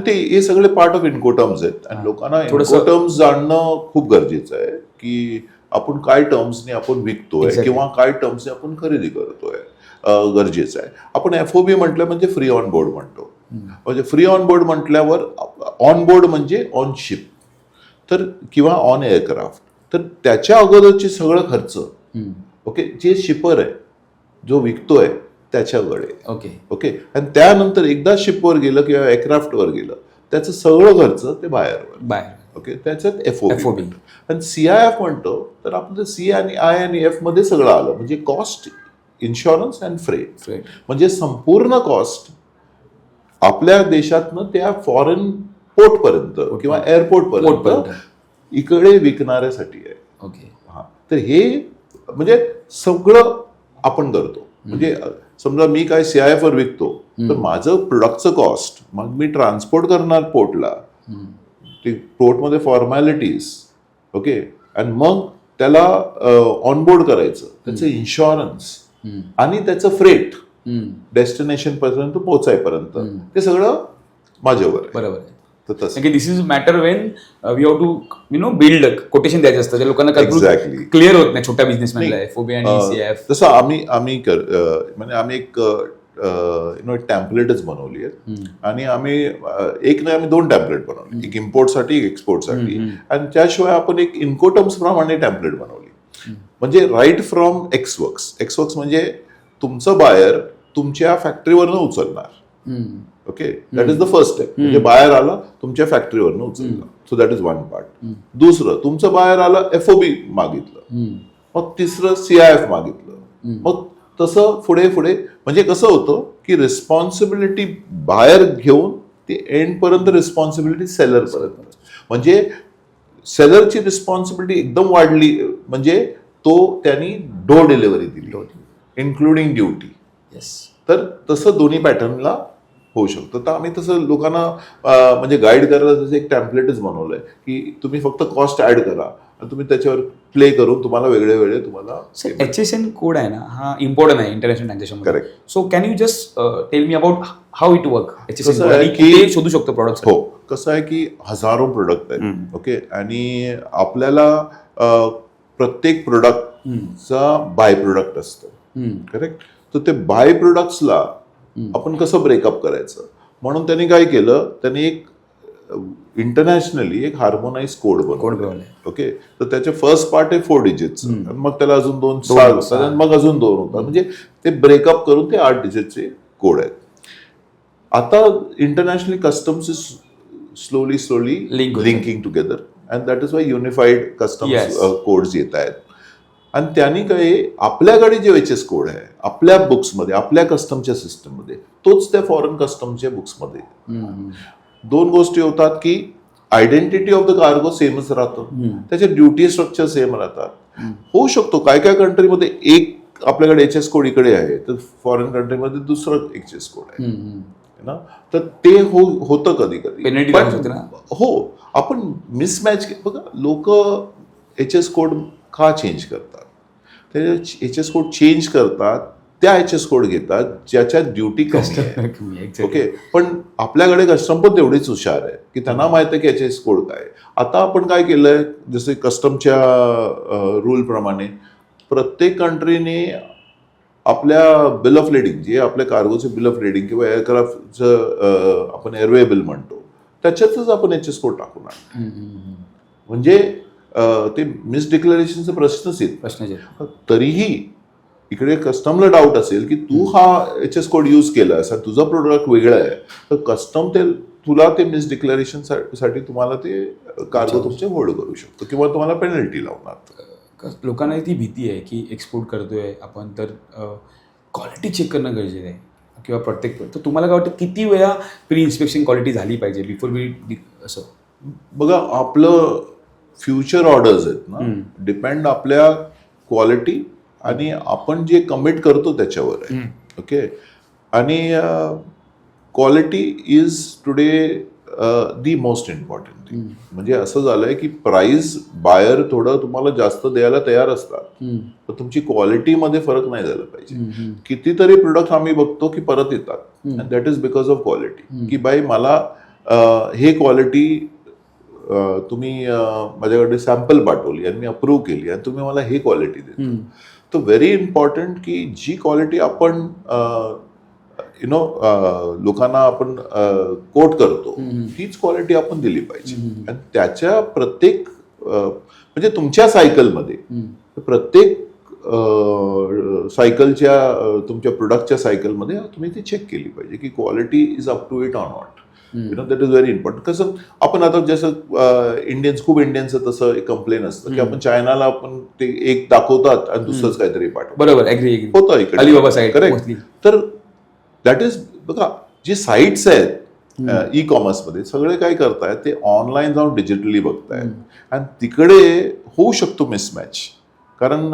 ते हे सगळे पार्ट ऑफ इन्कोटर्म्स आहेत, आणि लोकांना इन्कोटर्म्स जाणणं खूप गरजेचं आहे की आपण काय टर्म्सने आपण विकतोय किंवा काय टर्म्सने आपण खरेदी करतोय, गरजेचं आहे. आपण FOB म्हटलं म्हणजे फ्री ऑन बोर्ड म्हणतो. म्हणजे फ्री ऑन बोर्ड म्हटल्यावर ऑन बोर्ड म्हणजे ऑन शिप तर किंवा ऑन एअरक्राफ्ट, तर त्याच्या अगोदरचे सगळं खर्च, ओके, जे शिपर आहे जो विकतोय त्याच्याकडे. ओके, आणि त्यानंतर एकदा शिपवर गेलं किंवा एअरक्राफ्टवर गेलं, त्याचं सगळं खर्च ते बाहेर. ओके, त्याच्यात FOB. आणि CIF म्हणतो तर आपलं C आणि I आणि F मध्ये सगळं आलं, म्हणजे कॉस्ट, इन्शुरन्स अँड फ्रेट. म्हणजे संपूर्ण कॉस्ट आपल्या देशातनं त्या फॉरेन पोर्ट पर्यंत किंवा एअरपोर्ट पर्यंत इकडे विकणाऱ्यासाठी आहे. ओके, हा, तर हे म्हणजे सगळं आपण करतो. म्हणजे समजा मी काय CIF वर विकतो, तर माझं प्रोडक्टचं कॉस्ट, मग मी ट्रान्सपोर्ट करणार पोर्टला, ते पोर्टमध्ये फॉर्मॅलिटीज, ओके, आणि मग त्याला ऑनबोर्ड करायचं, त्याचं इन्शुरन्स आणि त्याचं फ्रेट डेस्टिनेशन पर्यंत पोहोचायपर्यंत, ते सगळं माझ्यावर आहे. बरोबर आहे. This is matter when we have to build quotation द्यायचं असतं, ज्या लोकांना क्लिअर होत नाही, छोट्या बिझनेसमॅनला FOB आणि CIF. तसं आम्ही म्हणजे आम्ही एक टॅम्पलेटच बनवली आहे, आणि आम्ही आम्ही 2 टॅम्पलेट बनवले, एक इम्पोर्टसाठी, एक एक्सपोर्टसाठी, आणि त्याशिवाय आपण एक इन्कोटर्म्स प्रमाणे टॅम्पलेट बनवली. म्हणजे राईट फ्रॉम एक्सवर्क्स म्हणजे तुमचं बायर तुमच्या फॅक्टरीवरनं उचलणार. Okay, that is the first step. म्हणजे बाहेर आला तुमच्या फॅक्टरीवरनं उचलला, so that is one part. दुसरं, तुमचं बाहेर आलं FOB मागितलं, मग तिसरं CIF मागितलं, मग तसं पुढे म्हणजे कसं होतं की रिस्पॉन्सिबिलिटी बाहेर घेऊन ते एंड पर्यंत रिस्पॉन्सिबिलिटी सेलर पर्यंत. म्हणजे सेलरची रिस्पॉन्सिबिलिटी एकदम वाढली, म्हणजे त्यांनी डोर डिलिव्हरी दिली, इन्क्लुडिंग ड्युटी. तर तसं दोन्ही पॅटर्नला होऊ शकतं. तर आम्ही तसं लोकांना म्हणजे गाईड करायला तसं एक टॅम्पलेटच बनवलंय की तुम्ही फक्त कॉस्ट ऍड करा आणि तुम्ही त्याच्यावर प्ले करून तुम्हाला वेगळे तुम्हाला. HSN कोड आहे ना, हा इम्पॉर्टंट आहे international transaction. Correct. So can you just tell me about how it work? HSN शोधू शकतो प्रोडक्ट? हो, कसं आहे की हजारो प्रोडक्ट आहेत. ओके, आणि आपल्याला प्रत्येक प्रोडक्टचा बाय प्रोडक्ट असतं. करेक्ट. तर ते बाय प्रोडक्ट्सला आपण कसं ब्रेकअप करायचं, म्हणून त्यांनी काय केलं, त्यांनी एक इंटरनॅशनली एक हार्मोनाइज कोड बनवला. ओके, तर त्याचे फर्स्ट पार्ट आहे 4 डिजिटचं, मग त्याला अजून 2 होतात, मग अजून 2 होतात, म्हणजे ते ब्रेकअप करून ते 8 डिजिटचे कोड आहेत. आता internationally customs is slowly linking together, and that is why unified customs codes येत आहेत. आणि त्यांनी काय, आपल्याकडे जे HS कोड आहे आपल्या बुक्समध्ये, आपल्या कस्टमच्या सिस्टममध्ये, तोच त्या फॉरेन कस्टमच्या बुक्समध्ये. 2 गोष्टी होतात की आयडेंटिटी ऑफ द कार्गो सेमच राहतं, त्याचे ड्युटी स्ट्रक्चर सेम राहतात. होऊ शकतो काय काय कंट्रीमध्ये एक आपल्याकडे एच एस कोड इकडे आहे तर फॉरेन कंट्रीमध्ये दुसरं एच एस कोड आहे ना, तर ते होतं कधी Penalty कधी. लागू शकते ना? हो, आपण मिसमॅच बघा, लोक एच एस कोड का चेंज करतात? ते एच एस कोड चेंज करतात, त्या एच एस कोड घेतात ज्याच्यात ड्युटी कमी आहे. ओके, पण आपल्याकडे कस्टम पण तेवढीच हुशार आहे की त्यांना माहित आहे की एच एस कोड काय. आता आपण काय केलंय, जसे कस्टमच्या रूल प्रमाणे प्रत्येक कंट्रीने आपल्या बिल ऑफ लेडिंग, जे आपल्या कार्गोचे बिल ऑफ लेडिंग किंवा एअरक्राफ्टचं आपण एअरवे बिल म्हणतो, त्याच्यातच आपण एच एस कोड टाकून आणतो. म्हणजे ते मिसडिक्लेरेशनचा प्रश्नच येत. तरीही इकडे कस्टमला डाऊट असेल की तू हा एच एस कोड यूज केलास आणि तुझं प्रोडक्ट वेगळं आहे, तर कस्टम तुला ते मिसडिक्लेरेशन साठी तुम्हाला ते कार्गो तुमचे होल्ड करू शकतो किंवा तुम्हाला पेनल्टी लावणार. लोकांना ती भीती आहे की एक्सपोर्ट करतोय आपण तर क्वालिटी चेक करणं गरजेचं आहे किंवा प्रत्येक, तर तुम्हाला काय वाटतं किती वेळा प्री इन्स्पेक्शन क्वालिटी झाली पाहिजे बिफोर वी असं? बघा, आपलं फ्युचर ऑर्डर्स आहेत ना, डिपेंड आपल्या क्वालिटी आणि आपण जे कमिट करतो त्याच्यावर आहे. ओके, आणि quality is today the most important thing. म्हणजे असं झालंय की प्राइस बायर थोडं तुम्हाला जास्त द्यायला तयार असतात, तर तुमची क्वालिटीमध्ये फरक नाही झाला पाहिजे. कितीतरी प्रोडक्ट आम्ही बघतो की परत येतात, and that is because of quality. की बाई मला हे क्वालिटी तुम्ही माझ्याकडे सॅम्पल पाठवली आणि मी अप्रूव्ह केली आणि तुम्ही मला हे क्वालिटी देता. तर व्हेरी इम्पॉर्टंट की जी क्वालिटी आपण लोकांना आपण कोट करतो तीच क्वालिटी आपण दिली पाहिजे. आणि त्याच्या प्रत्येक म्हणजे तुमच्या सायकलमध्ये प्रत्येक सायकलच्या तुमच्या प्रोडक्टच्या सायकलमध्ये तुम्ही ती चेक केली पाहिजे की quality is up to it or not. That is very important. कसं आपण आता जसं इंडियन्स, खूप इंडियन्सचं तसं एक कंप्लेन असतं की आपण चायनाला आपण ते एक दाखवतात आणि दुसरंच काहीतरी पाठवतात. बरोबर, होतं इकडे अलिबाबा साईड. करेक्ट. तर दॅट इज, बघा, जे साईट्स आहेत ई कॉमर्समध्ये सगळे काय करतायत, ते ऑनलाईन जाऊन डिजिटली बघतायत आणि तिकडे होऊ शकतो मिसमॅच, कारण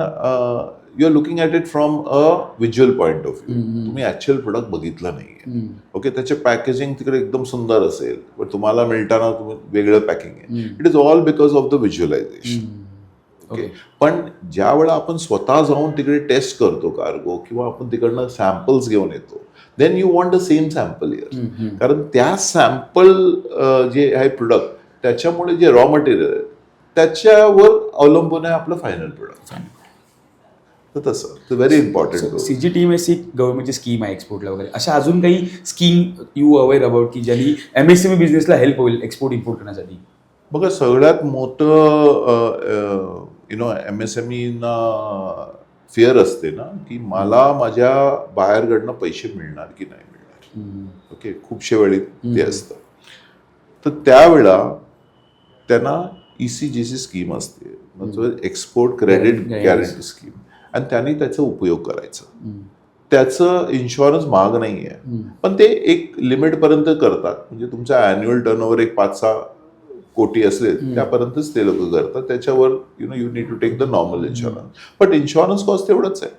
you are looking at it from a visual point of view. तुम्ही ऍक्च्युअल प्रोडक्ट बघितलं नाहीये. ओके, त्याचे पॅकेजिंग तिकडे एकदम सुंदर असेल पण तुम्हाला मिळताना वेगळं पॅकिंग आहे. It is all because of the visualization. Okay, पण ज्या वेळा आपण स्वतः जाऊन तिकडे टेस्ट करतो कार्गो किंवा आपण तिकडनं सॅम्पल्स घेऊन येतो, then you want the same sample here. कारण त्या सॅम्पल जे आहे प्रोडक्ट, त्याच्यामुळे जे रॉ मटेरियल आहे त्याच्यावर अवलंबून आहे आपलं फायनल प्रोडक्ट. तर तसं व्हेरी इम्पॉर्टंट. CGTMSE गव्हर्नमेंटची स्कीम आहे एक्सपोर्टला वगैरे, अशा अजून काही स्कीम यू अवेअर अबाउट की ज्यांनी MSME बिझनेसला हेल्प होईल एक्सपोर्ट इम्पोर्ट करण्यासाठी? बघा, सगळ्यात मोठं MSMEना फिअर असते ना की मला माझ्या बाहेरकडनं पैसे मिळणार की नाही मिळणार. ओके, खूपशे वेळी ते असतं. तर त्यावेळा त्यांना ECGC स्कीम असते, म्हणजे एक्सपोर्ट क्रेडिट गॅरंटी स्कीम, आणि त्यांनी त्याचा उपयोग करायचा. त्याचं इन्शुरन्स महाग नाही आहे, पण ते एक लिमिटपर्यंत करतात. म्हणजे तुमचा अॅन्युअल टर्नओव्हर एक 5-6 कोटी असेल त्यापर्यंतच ते लोक करतात. त्याच्यावर you need to take the normal insurance. But insurance cost तेवढंच आहे,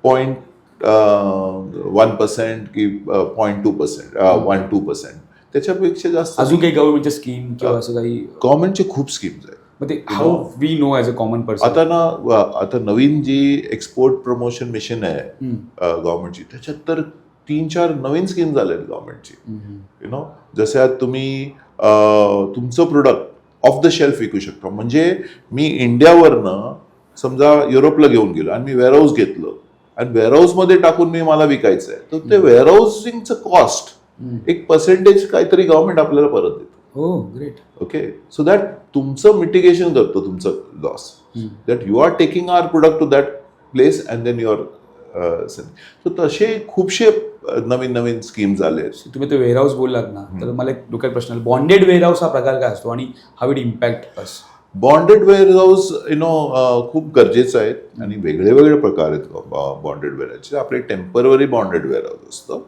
0.1% की 0.2%, 1-2%. त्याच्यापेक्षा जास्त अजून काही गव्हर्नमेंटच्या स्कीम किंवा असं काही? गव्हर्नमेंटचे खूप स्कीम्स आहेत. मग ते how we know as a common person? आता नवीन जी एक्सपोर्ट प्रमोशन मिशन आहे गव्हर्नमेंटची, त्याच्यात तर 3-4 नवीन स्कीम झाल्या आहेत गव्हर्नमेंटची. जसे तुम्ही तुमचं प्रोडक्ट ऑफ द शेल्फ विकू शकता. म्हणजे मी इंडियावरनं समजा युरोपला घेऊन गेलो आणि मी वेअरहाऊस घेतलं आणि वेअरहाऊसमध्ये टाकून मला विकायचं आहे, तर ते वेअरहाऊसिंगचं कॉस्ट एक पर्सेंटेज काहीतरी गव्हर्नमेंट आपल्याला परत देतो. हो, ग्रेट. ओके, सो दॅट तुमचं मिटिगेशन करतो तुमचं loss, that you are taking our product to that place and then you are. तर तसे खूपशे नवीन नवीन स्कीम्स आले. तुम्ही तो वेअरहाऊस बोललात ना, तर मला एक डोक्यात प्रश्न आला, बॉन्डेड वेअरहाऊस हा प्रकार काय असतो आणि how it impact us? Bonded warehouse खूप गरजेचं आहे आणि वेगळे वेगळे प्रकार आहेत बॉन्डेड वेअरहाऊसचे. आपले टेम्पररी बॉन्डेड वेअरहाऊस असतं,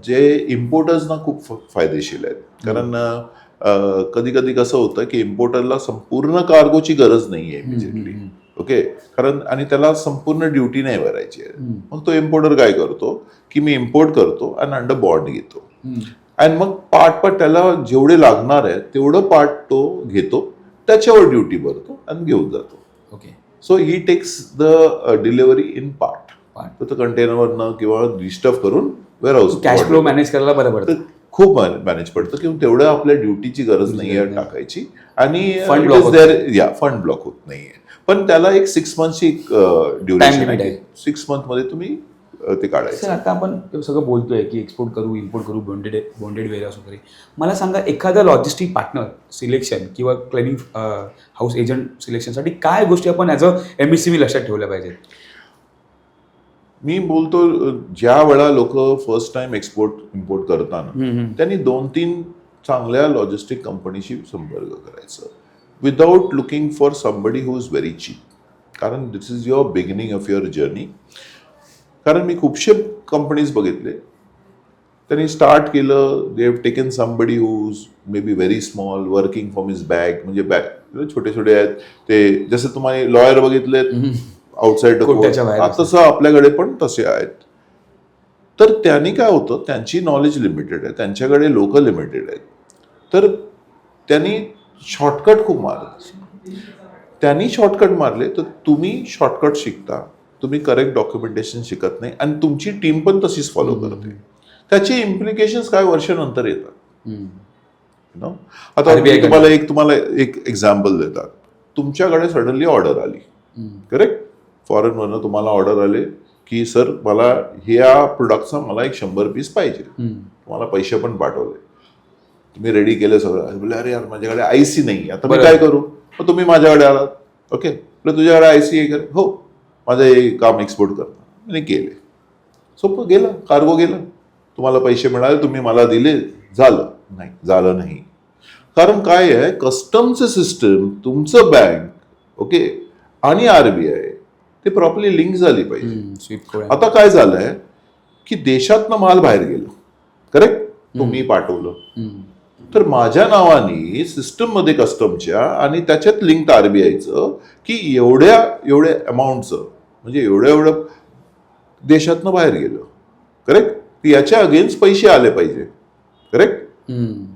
जे इम्पोर्टर्सना खूप फायदेशीर आहेत. कारण कधी कधी कसं होतं की इम्पोर्टरला संपूर्ण कार्गोची गरज नाही आहे इमिजिएटली. ओके, कारण आणि त्याला संपूर्ण ड्युटी नाही भरायची आहे. मग तो इम्पोर्टर काय करतो की मी इम्पोर्ट करतो आणि अंडर बॉन्ड घेतो आणि मग पार्ट त्याला जेवढे लागणार आहे तेवढं पार्ट तो घेतो, त्याच्यावर ड्युटी भरतो आणि घेऊन जातो. Okay. So he takes the delivery in part. तो कंटेनरवरनं किंवा रिस्टफ करून वेअरहाऊस कॅश फ्लो मॅनेज करायला बरं पडतं. खूप मॅनेज पडतं किंवा तेवढं आपल्या ड्युटीची गरज नाहीये टाकायची आणि फंड ब्लॉक होत नाहीये. पण त्याला एक 6 मंथची ड्युरेशन आहे. 6 मंथमध्ये तुम्ही ते काढायचं. आता आपण सगळं बोलतोय की एक्सपोर्ट करू, इम्पोर्ट करू, बॉन्डेड वेअरहाऊस वगैरे. मला सांगा, एखादा लॉजिस्टिक पार्टनर सिलेक्शन किंवा क्लिनिंग हाऊस एजंट सिलेक्शनसाठी काय गोष्टी आपण ॲज अ MSME लक्षात ठेवल्या पाहिजेत? मी बोलतो, ज्या वेळा लोक फर्स्ट टाइम इम्पोर्ट करताना त्यांनी 2-3 चांगल्या लॉजिस्टिक कंपनीशी संपर्क करायचा without looking for somebody who is very cheap. कारण this is your beginning of your journey. कारण मी खूपशे कंपनीज बघितले, त्यांनी स्टार्ट केलं, they have taken somebody who is maybe very small, working from his bag, म्हणजे bag छोटे छोटे आहेत ते. जसे तुम्हाला लॉयर बघितले आउटसाइड तसं आपल्याकडे पण तसे आहेत. तर त्यांनी काय होतं, त्यांची नॉलेज लिमिटेड आहे, त्यांच्याकडे लोक लिमिटेड आहेत. तर त्यांनी शॉर्टकट खूप मारले. त्यांनी शॉर्टकट मारले तर तुम्ही शॉर्टकट शिकता, तुम्ही करेक्ट डॉक्युमेंटेशन शिकत नाही आणि तुमची टीम पण तशीच फॉलो करते. त्याचे इम्प्लिकेशन्स काय वर्षानंतर येतात. आता तुम्हाला एक एक्झाम्पल देतात. तुमच्याकडे सडनली ऑर्डर आली, करेक्ट, फॉरेनवरनं तुम्हाला ऑर्डर आले की सर मला ह्या प्रोडक्टचा मला 100 पीस पाहिजे. तुम्हाला पैसे पण पाठवले, तुम्ही रेडी केले सगळं. बोले अरे यार माझ्याकडे IC नाही, आता मी काय करू? मग तुम्ही माझ्याकडे आलात. ओके, तुझ्याकडे IC आहे का? हो, माझं हे काम एक्सपोर्ट करतं. मी केले, सोपं गेलं, कार्गो गेलं, तुम्हाला पैसे मिळाले, तुम्ही मला दिले, झालं नाही. कारण काय आहे, कस्टमचं सिस्टम, तुमचं बँक, ओके, आणि RBI ते प्रॉपरली लिंक झाली पाहिजे. आता काय झालंय की देशातनं माल बाहेर गेलो, करेक्ट, तुम्ही पाठवलं, तर माझ्या नावाने सिस्टम मध्ये कस्टमच्या आणि त्याच्यात लिंक RBIचं की एवढ्या अमाऊंटचं, म्हणजे एवढं देशातनं बाहेर गेलं, करेक्ट, याच्या अगेन्स्ट पैसे आले पाहिजे, correct,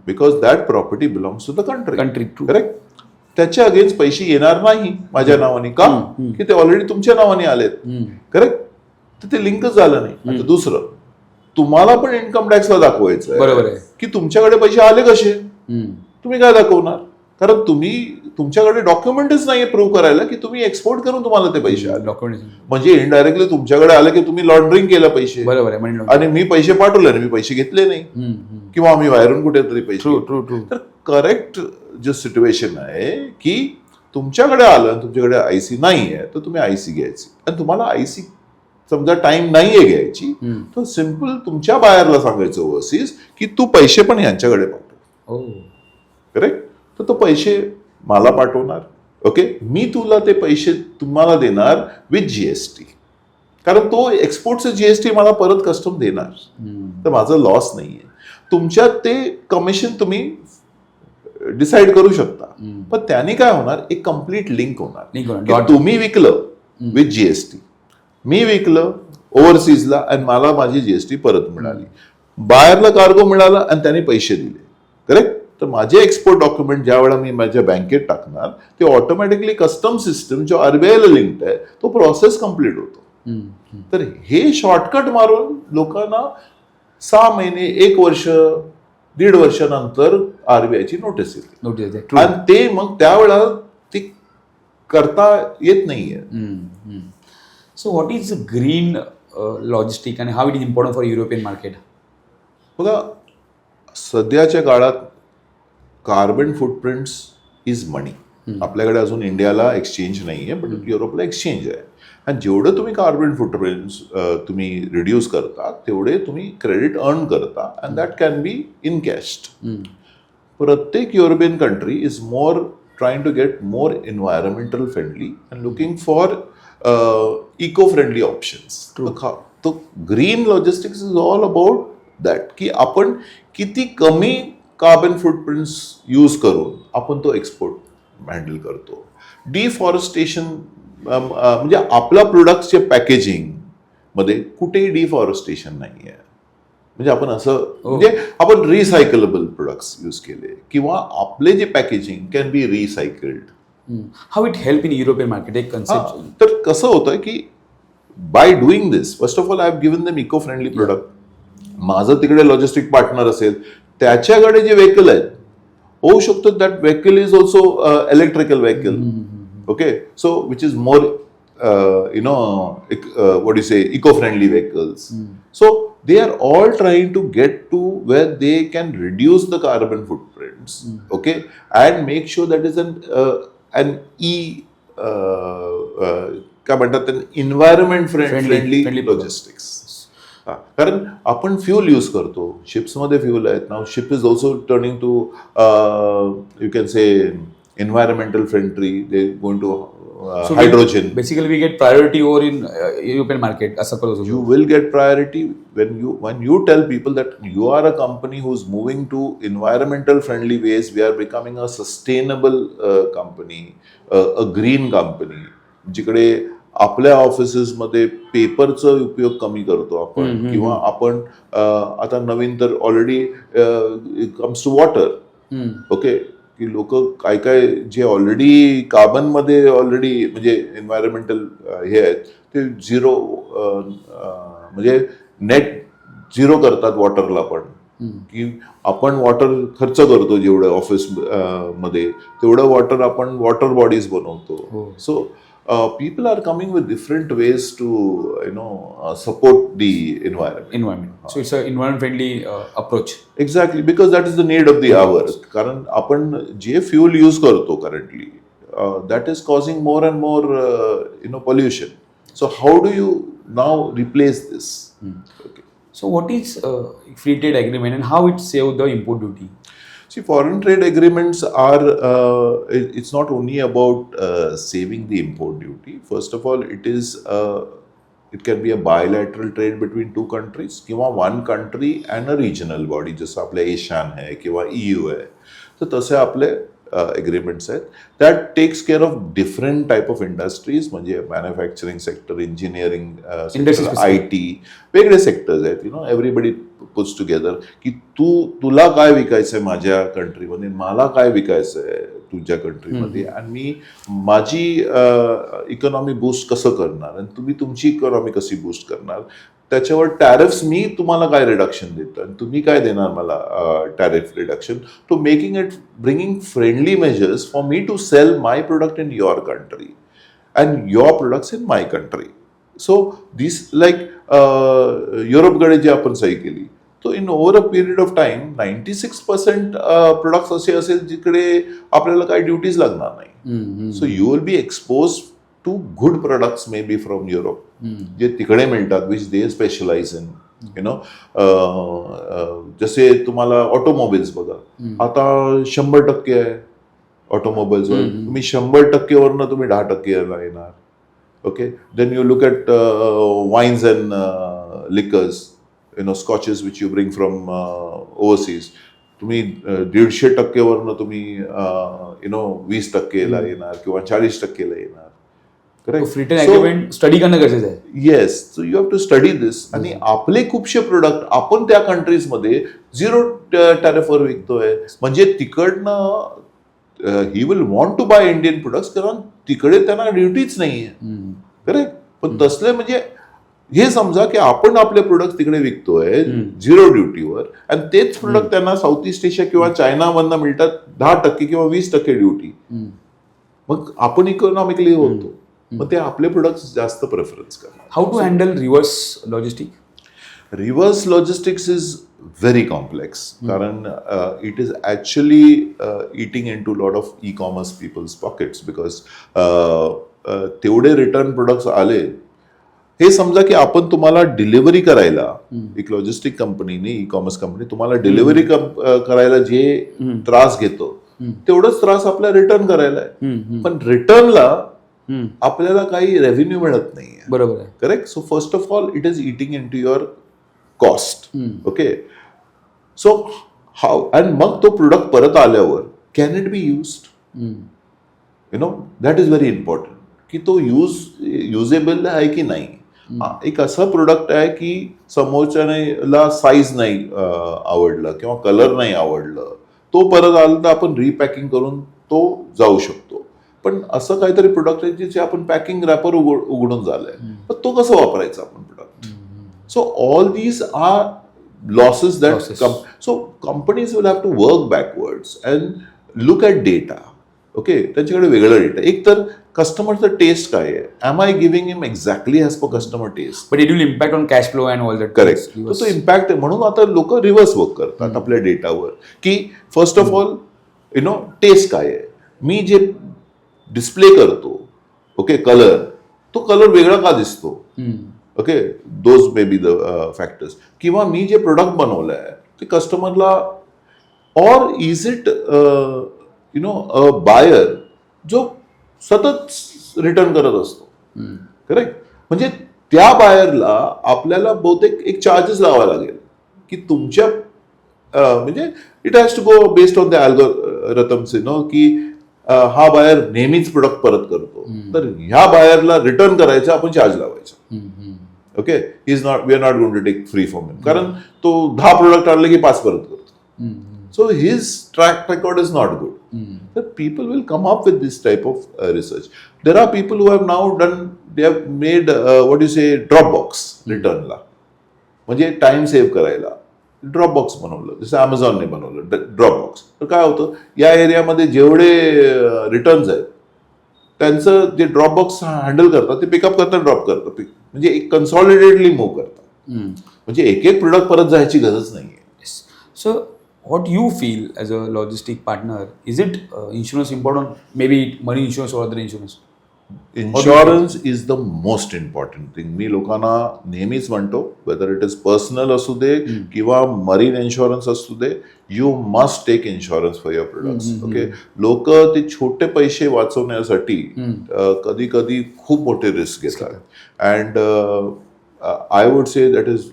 because that property belongs to the country, correct. त्याच्या अगेन्स्ट पैसे येणार नाही माझ्या नावाने, का की ते ऑलरेडी तुमच्या नावाने आलेत, करेक्ट. तर ते लिंकच झालं नाही. आता दुसरं, तुम्हाला पण इन्कम टॅक्सला दाखवायचं बरोबर आहे की तुमच्याकडे पैसे आले कसे. तुम्ही काय दाखवणार? कारण तुमच्याकडे डॉक्युमेंटच नाही प्रूव्ह करायला की तुम्ही एक्सपोर्ट करून तुम्हाला ते पैसे आले. म्हणजे इनडायरेक्टली तुमच्याकडे आले की तुम्ही लॉन्ड्रिंग केलं पैसे, बरोबर आहे, आणि मी पैसे पाठवले आणि मी पैसे घेतले नाही, किंवा मी बाहेरून कुठेतरी पैसे. तर करेक्ट जे सिच्युएशन आहे की तुमच्याकडे आलं, तुमच्याकडे IC नाही आहे, तर तुम्ही IC घ्यायची. आणि तुम्हाला IC समजा टाइम नाहीये घ्यायची, तर सिम्पल तुमच्या बायरला सांगायचं ओव्हरसीज की तू पैसे पण यांच्याकडे पाठव, करेक्ट. तर तो पैसे मला पाठवणार, ओके, मी तुला ते पैसे तुम्हाला देणार विथ GST, कारण तो एक्सपोर्टचं GST मला परत कस्टम देणार, तर माझं लॉस नाहीये. तुमच्यात ते कमिशन तुम्ही डिसाईड करू शकता, पण त्याने काय होणार, एक कम्प्लीट लिंक होणार. तुम्ही विकलं विथ GST, मी विकलं ओव्हरसीजला आणि मला माझी GST परत मिळाली, बायरला कार्गो मिळाला आणि त्याने पैसे दिले, करेक्ट. तर माझे एक्सपोर्ट डॉक्युमेंट ज्या वेळा मी माझ्या बँकेत टाकणार, ते ऑटोमॅटिकली कस्टम सिस्टम जो RBIला लिंक्ड आहे तो प्रोसेस कम्प्लीट होतो. तर हे शॉर्टकट मारून लोकांना 6 महिने, 1 वर्ष, 1.5 वर्षानंतर RBIची नोटीस येते, आणि ते मग त्यावेळा ते करता येत नाहीये. So what is green logistic आणि how it is important for European market? बघा, सध्याच्या काळात कार्बन फुटप्रिंट्स इज मनी. आपल्याकडे अजून इंडियाला एक्सचेंज नाही आहे, पण युरोपला एक्सचेंज आहे. आणि जेवढं तुम्ही कार्बन फुटप्रिंट्स तुम्ही रिड्यूस करता, तेवढे तुम्ही क्रेडिट अर्न करता, and that can be encashed. प्रत्येक European country is more trying to get more environmental friendly and looking for eco friendly options. तो green logistics is all about that, की आपण किती कमी कार्बन फुटप्रिंट्स यूज करून आपण तो एक्सपोर्ट हँडल करतो. डिफॉरेस्टेशन म्हणजे आपल्या प्रोडक्टचे पॅकेजिंग मध्ये कुठेही डिफॉरेस्टेशन नाही आहे. म्हणजे आपण असं म्हणजे आपण रिसायकलेबल प्रोडक्ट्स यूज केले किंवा आपले जे packaging can be recycled. How it help in European market एक कन्सेप्ट. तर कसं होतं की by doing this first of all I have given them eco friendly product. माझं तिकडे लॉजिस्टिक पार्टनर असेल त्याच्याकडे जे व्हेकल आहेत होऊ शकतो that vehicle is also electrical vehicle. Okay so which is more what do you say, eco-friendly vehicles. So they are all trying to get to where they can reduce the carbon footprints, okay, and make sure that is an काय म्हणतात environment friendly logistics. कारण आपण fuel use करतो, शिप्समध्ये fuel आहेत. Now ship is also turning to you can say environmental friendly. They're going to hydrogen. Basically, we get priority over in European market. As suppose you will get priority when you tell people that you are a company who's moving to environmental friendly ways. We are becoming a sustainable company, a green company. जिकडे आपल्या ऑफिसेसमध्ये पेपरचा उपयोग कमी करतो आपण किंवा आपण आता नवीन तर already comes to water. Okay की लोक काय काय जे ऑलरेडी कार्बन मध्ये ऑलरेडी म्हणजे एन्व्हायरमेंटल हे आहेत ते झिरो म्हणजे नेट झिरो करतात वॉटरला. पण की आपण वॉटर खर्च करतो जेवढं ऑफिस मध्ये तेवढं वॉटर आपण वॉटर बॉडीज बनवतो. So people are coming with different ways to support the environment. So it's an environment friendly approach. Exactly, because that is the need of the hour. कारण आपण जे fuel use करतो currently that is causing more and more pollution. So how do you now replace this? Okay. So what is free trade agreement and how it save the import duty? See, foreign trade agreements are, it's not only about saving the import duty. First of all, it can be a bilateral trade between two countries, किंवा one country and a regional body, जसं आपल्या Asian आहे किंवा EU आहे. तर तसे आपले agreements आहेत. That takes care of different type of industries, म्हणजे manufacturing sector, engineering sector, IT, वेगळे सेक्टर्स आहेत. एव्हरीबडी पुट्स टुगेदर की तुला काय विकायचंय माझ्या कंट्रीमध्ये, मला काय विकायचंय तुझ्या कंट्रीमध्ये, आणि मी माझी इकॉनॉमी बूस्ट कसं करणार आणि तुम्ही तुमची इकॉनॉमी कशी बूस्ट करणार. त्याच्यावर टॅरिफ्स मी तुम्हाला काय रिडक्शन देतो आणि तुम्ही काय देणार मला tariff reduction. To making it bringing friendly measures for me to sell my product in your country and your products in my country. So this like युरोपकडे जी आपण सही केली तो in over a period of time 96% products असे असेल जिकडे आपल्याला काही ड्युटीज लागणार नाही. So you will be expose to good products maybe from Europe जे तिकडे मिळतात विच दे स्पेशलाइज इन जसे तुम्हाला ऑटोमोबाईल्स बघा आता 100% आहे ऑटोमोबाईल्सवर. तुम्ही 100% वरनं तुम्ही 10% येणार. Okay then you look at wines and liquors, scotches which you bring from overseas. तुम्ही 150% वरनं तुम्ही 20% ला येणार किंवा 40% ला येणार. Correct. Free trade agreement study करणं गरजेचं आहे. Yes, so you have to study this. आणि आपले खूपशे प्रोडक्ट आपण त्या कंट्रीजमध्ये 0 टॅरिफवर विकतोय म्हणजे तिकडनं he will want to buy Indian products कारण तिकडे त्यांना ड्युटीच नाहीये. करेक्ट. पण तसले म्हणजे हे समजा की आपण आपले प्रोडक्ट तिकडे विकतोय 0 ड्युटीवर आणि तेच प्रोडक्ट त्यांना साऊथ ईस्ट एशिया किंवा चायनामधनं मिळतात 10% किंवा 20% ड्युटी. मग आपण इकॉनॉमिकली होतो मग ते आपले प्रोडक्ट जास्त प्रेफरन्स करतात. How to handle reverse logistic? Reverse logistics is very complex कारण it is actually eating into lot of ecommerce peoples pockets because तेवढे रिटर्न प्रोडक्ट्स आले. हे समजा की आपण तुम्हाला डिलिव्हरी करायला एक लॉजिस्टिक कंपनीने ई कॉमर्स कंपनी तुम्हाला डिलिव्हरी करायला जे त्रास घेतो तेवढाच त्रास आपला रिटर्न करायला आहे. पण रिटर्नला आपल्याला काही रेव्हेन्यू मिळत नाहीये. बरोबर आहे. Correct. So first of all it is eating into your cost. Okay. So how and मग तो प्रोडक्ट परत आल्यावर can it be used, you know, that is very important की तो युजेबल आहे की नाही. एक असं प्रोडक्ट आहे की समोरच्याला साईज नाही आवडलं किंवा कलर नाही आवडलं, तो परत आला तर आपण रिपॅकिंग करून तो जाऊ शकतो. पण असं काहीतरी प्रोडक्ट आहे जे आपण पॅकिंग रॅपर उघडून झालंय, पण तो कसं वापरायचा आपण product. So all these are losses that Losses. come. So companies will have to work backwards and look at data. Okay, त्यांच्याकडे वेगळा डेटा. एक तर कस्टमरचं टेस्ट काय आहे, am I giving him exactly as per customer test. But it will impact on cash flow and all that. Correct. तो impact आहे. म्हणून आता लोक रिव्हर्स वर्क करतात आपल्या डेटावर की first of all you know test काय आहे, मी जे डिस्प्ले करतो ओके कलर, तो कलर वेगळा का दिसतो, okay, those may be the factors. किंवा मी जे प्रोडक्ट बनवलं आहे ते कस्टमरला, or is it you know a buyer जो सतत रिटर्न करत असतो. करेक्ट. म्हणजे त्या बायरला आपल्याला बहुतेक एक चार्जेस लावावा लागेल की तुमच्या म्हणजे it has to go based on the algorithms, you know, की हा बायर नेहमीच प्रोडक्ट परत करतो, तर ह्या बायरला रिटर्न करायचं आपण चार्ज लावायचा. Okay, is not, we are not going to take free from him, कारण तो 10 प्रोडक्ट आणले की 5 परत करतो. So his track record is not good. तर people will come up with this type of research. There are people who have now done, they have made what you say drop box रिटर्नला, म्हणजे time save करायला drop box बनवलं, जसं अमेझॉनने बनवलं drop box. तर काय होतं, या एरियामध्ये जेवढे रिटर्न्स आहेत त्यांचं जे ड्रॉप बॉक्स हँडल करतात ते पिकअप करतात, ड्रॉप करतात, म्हणजे एक कन्सॉलिडेटली मूव्ह करतात. म्हणजे एक एक प्रोडक्ट परत जायची गरज नाहीये. So what you feel as a logistic partner, is it insurance important, maybe money insurance or other insurance? Insurance is the most important thing. मी लोकांना नेहमीच म्हणतो, वेदर इट इज पर्सनल असू दे किंवा मरीन इन्शुरन्स असू दे, you must take insurance for your products. Okay, लोक ते छोटे पैसे वाचवण्यासाठी कधी कधी खूप मोठे रिस्क घेतात. And I would say that is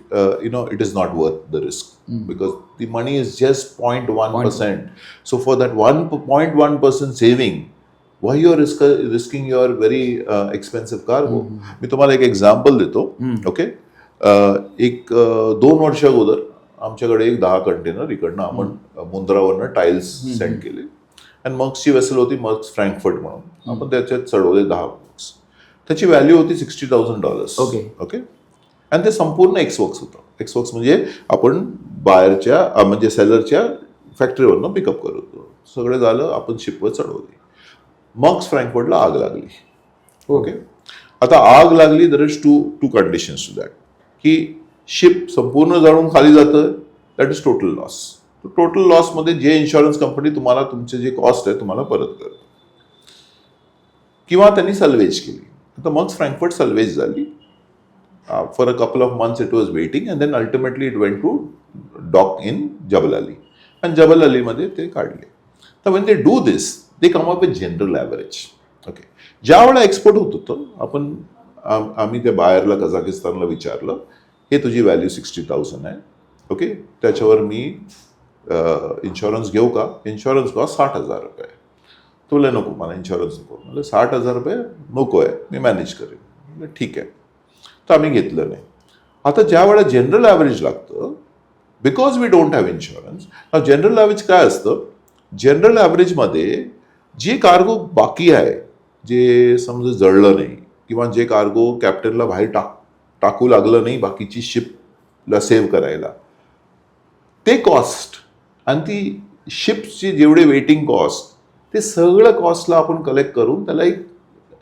you know it is not worth the risk, because the money is just 0.1%. So for that 1.1% saving, why you are risking your very expensive cargo. मी तुम्हाला एक example देतो. Okay, एक 2 वर्ष अगोदर आमच्याकडे एक 10 container इकडनं आपण मुंद्रावरनं टाईल्स सेंड केले, आणि मर्क्सची वेसल होती मर्क्स फ्रँकफर्ट म्हणून, आपण त्याच्यात चढवले 10 मर्क्स. त्याची व्हॅल्यू होती $60,000. ओके, आणि ते संपूर्ण एक्सवर्क्स होतं. एक्सवर्क्स म्हणजे आपण बायरच्या म्हणजे सेलरच्या फॅक्टरीवरनं पिकअप करत होतो. सगळं झालं, आपण शिपवर चढवली. मग फ्रँकफर्टला आग लागली. ओके, आता आग लागली, there is two conditions to that, की शिप संपूर्ण जळून खाली जातं, that is total loss. Total लॉसमध्ये जे इन्शुरन्स कंपनी तुम्हाला तुमचे जे कॉस्ट आहे तुम्हाला परत करते, किंवा त्यांनी सल्वेज केली. आता मग फ्रँकफर्ट सल्वेज झाली. For a couple of months it was waiting, and then ultimately it went to dock in Jebel Ali, आणि जबल अलीमध्ये ते काढले. तर when they do this, they come up with general average. Okay, ज्या वेळेला export होत होतं, आम्ही त्या बायरला कझाकिस्तानला विचारलं, हे तुझी व्हॅल्यू 60,000 आहे, ओके, त्याच्यावर मी इन्शुरन्स घेऊ का? Insurance cost $60,000. तो बोलला नको, मला इन्शुरन्स नको. म्हणजे $60,000 नको आहे, मी मॅनेज करेन. ठीक आहे. तर आम्ही घेतलं नाही. आता ज्या वेळेला जनरल ॲव्हरेज लागतं, because we don't have insurance. General average काय असतं? जनरल ॲव्हरेजमध्ये जे कार्गो बाकी आहे, जे समजा जळलं नाही किंवा जे कार्गो कॅप्टनला बाहेर टाकू लागलं नाही बाकीची शिपला सेव्ह करायला, ते कॉस्ट आणि ती शिप्सची जेवढे वेटिंग कॉस्ट, ते सगळं कॉस्टला आपण कलेक्ट करून त्याला एक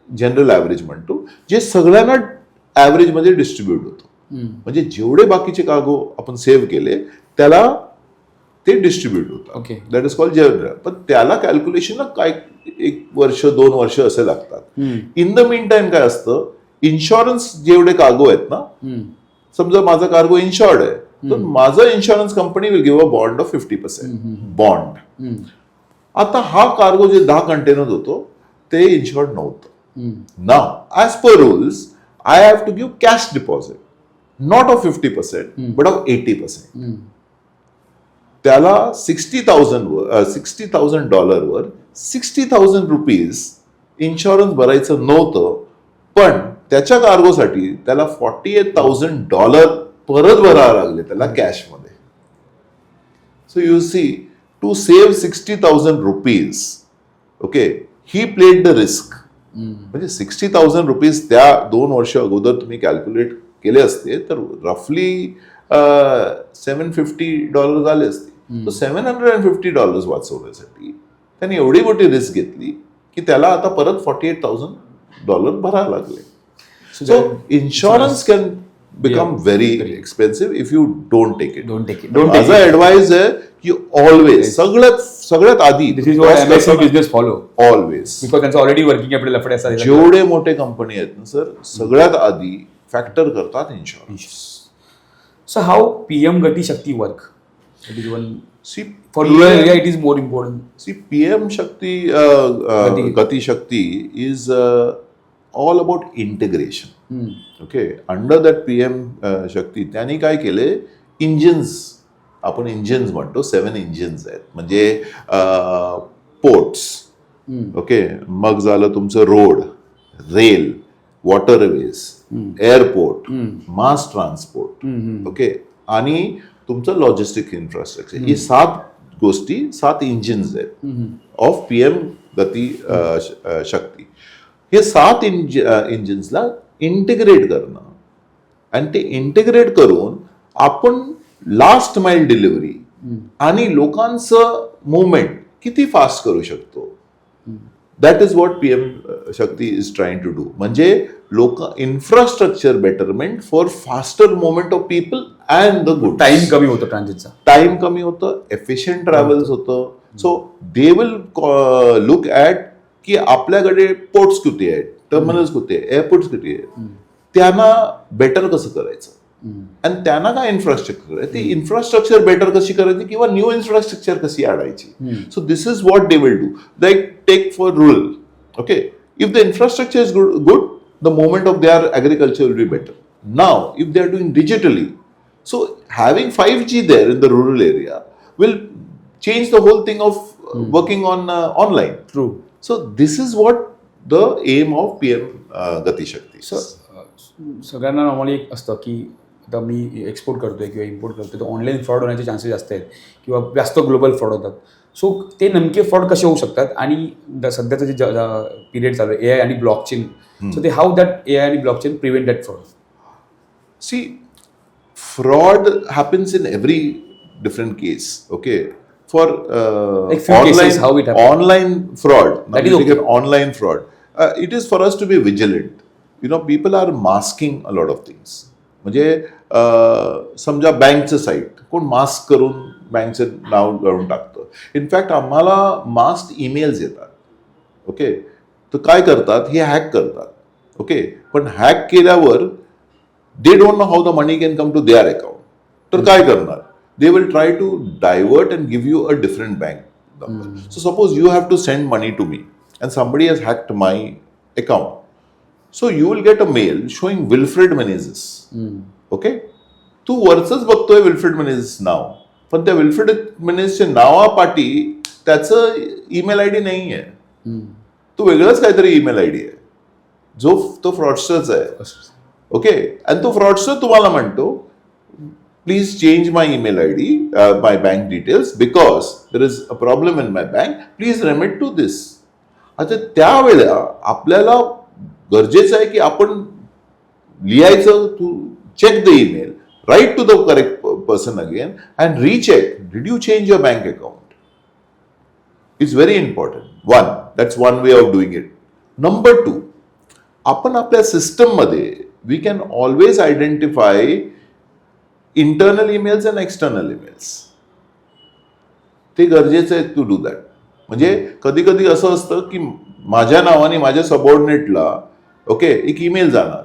जनरल ॲव्हरेज म्हणतो, जे सगळ्यांना ॲव्हरेजमध्ये डिस्ट्रीब्यूट होतं. म्हणजे जेवढे बाकीचे कार्गो आपण सेव्ह केले त्याला ते डिस्ट्रीब्यूट होतं. Okay, that is called general. पण त्याला कॅल्क्युलेशनला काय 1 वर्ष 2 वर्ष असे लागतात. इन द मीन टाइम काय असतं, इन्शुरन्स जेवढे कार्गो आहेत ना, समजा माझा कार्गो इन्शुर्ड आहे, तर माझं insurance company will give a bond of 50% bond. आता हा कार्गो जे 10 कंटेनर होतो ते इन्शुर्ड नव्हतं. Now as per rules I have to give cash deposit, not of 50% but of 80%. त्याला $60,000 $60,000 इन्शुरन्स भरायचं नव्हतं, पण त्याच्या कार्गोसाठी त्याला $48,000 परत भरावे लागले त्याला कॅशमध्ये. So you see, to save $60,000, okay, he played the risk. म्हणजे $60,000 त्या 2 वर्ष अगोदर तुम्ही कॅल्क्युलेट केले असते तर रफली $750 झाले असते. तो $750 वाचवण्यासाठी त्यांनी एवढी मोठी रिस्क घेतली की त्याला आता परत $48,000 भरायला लागले. So insurance can become very expensive if you don't take it. माझा ऍडवाइस आहे की ऑलवेज सगळ्यात आधी this is what MSC business follow always, because त्यांचं ऑलरेडी वर्किंग कॅपिटल लफडे असतात. जेवढे मोठे कंपनी आहेत ना सर, सगळ्यात आधी फॅक्टर करतात insurance. So how PM Gati Shakti work? It is one. See, For rural area, it is more important. See, PM Shakti, Gati Shakti is all about integration. Okay, under that PM Shakti, त्यांनी काय केले, engines, आपण engines म्हणतो, 7 engines आहेत. म्हणजे ports, okay, मग झालं तुमचं रोड, रेल, वॉटरवेज, एअरपोर्ट, मास ट्रान्सपोर्ट, ओके, आणि तुमचं लॉजिस्टिक इन्फ्रास्ट्रक्चर. ही 7 गोष्टी, 7 इंजिन्स आहेत ऑफ PM गती शक्ती. हे 7 इंजिन्सला इंटिग्रेट करणं आणि ते इंटिग्रेट करून आपण लास्ट माइल डिलिव्हरी आणि लोकांचं मुवमेंट किती फास्ट करू शकतो. That is what PM Shakti is trying to do. म्हणजे infrastructure betterment for faster movement of people and the good. Time कमी होतं ट्रान्झिटचा, टाइम कमी होतं, एफिशियंट ट्रॅव्हल्स होतं. So they will look at की आपल्याकडे पोर्ट्स किती आहेत, टर्मिनल्स किती आहेत, एअरपोर्ट्स किती आहेत, त्यांना बेटर कसं करायचं आणि त्यांना काय इन्फ्रास्ट्रक्चर आहे, ती इन्फ्रास्ट्रक्चर बेटर कशी करायची किंवा न्यू इन्फ्रास्ट्रक्चर कशी आणायची. So this is what they will do. Like take for rural, okay, if the infrastructure is good, the movement of their agriculture will be better. Now, if they are doing digitally, so having 5G there in the rural area will change the whole thing of working on online. True. So this is what the aim of PM Gati Shakti. So, सगळ्यांना normally एक असतं की आता मी export करतोय किंवा import करतोय तर online fraud होण्याचे चान्सेस जास्त आहेत किंवा जास्त ग्लोबल फ्रॉड होतात. सो ते नेमके फ्रॉड कसे होऊ शकतात आणि सध्याचं जे पिरियड चालू आहे AI आणि ब्लॉकचेन, सो ते हाऊ दॅट AI आणि blockchain prevent that fraud. See, fraud happens in every different case. Okay, for Like few cases, how it happens. online fraud. That is okay. Online fraud. It is for us to be vigilant. You know, people are masking a lot of things. म्हणजे समजा बँकचं site कोण mask करून बँकचं नाव काढून टाकतं. In fact आम्हाला mask emails येतात, okay, तर काय करतात, हे हॅक करतात, ओके, पण हॅक केल्यावर they don't know how the money can come to their account. तर काय करणार, they will try to divert and give you a different bank number. So suppose you have to send money to me and somebody has hacked my account. So you will get a mail showing Wilfred Menezes. Okay? तू वरचंच बघतोय Wilfred Menezes नाव, पण त्या Wilfred मेनेझेसच्या नावापाठी त्याचं email ID नाही आहे. तो वेगळंच काहीतरी email ID आहे जो तो फ्रॉडस्टरचा आहे. ओके, आणि तो फ्रॉडस्टर तुम्हाला म्हणतो please change my email ID, my bank details, because there is a problem in my bank, please remit to this. आता त्यावेळेला आपल्याला गरजेचं आहे की आपण लिहायचं, to check the email, write to the correct person again and recheck, did you change your bank account. It's very important. That's one way of doing it. Number 2, आपण आपल्या सिस्टममध्ये we can always identify internal emails and external emails. ते गरजेचं आहे to do that. म्हणजे कधी कधी असं असतं की माझ्या नावाने माझ्या सबऑर्डिनेटला, ओके, एक ईमेल जाणार,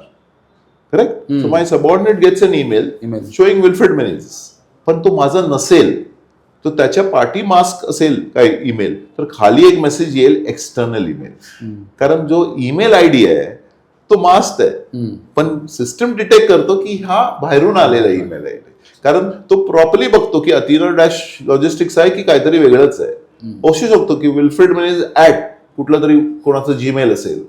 correct. So my subordinate gets an email showing Wilfred Menezes, पण तो माझा नसेल, तो त्याच्या पाठी मास्क असेल काय ईमेल, तर खाली एक मेसेज येईल एक्सटर्नल ईमेल. कारण जो ईमेल आयडी आहे तो मास्ट आहे, पण सिस्टम डिटेक्ट करतो की हा बाहेरून आलेला ईमेल आहे, कारण तो प्रॉपरली बघतो की अतिरा डॅश लॉजिस्टिक्स आहे की काहीतरी वेगळंच आहे. असू शकतो की विल्फ्रेड म्हणजे ऍट कुठला तरी कोणाचं जीमेल असेल.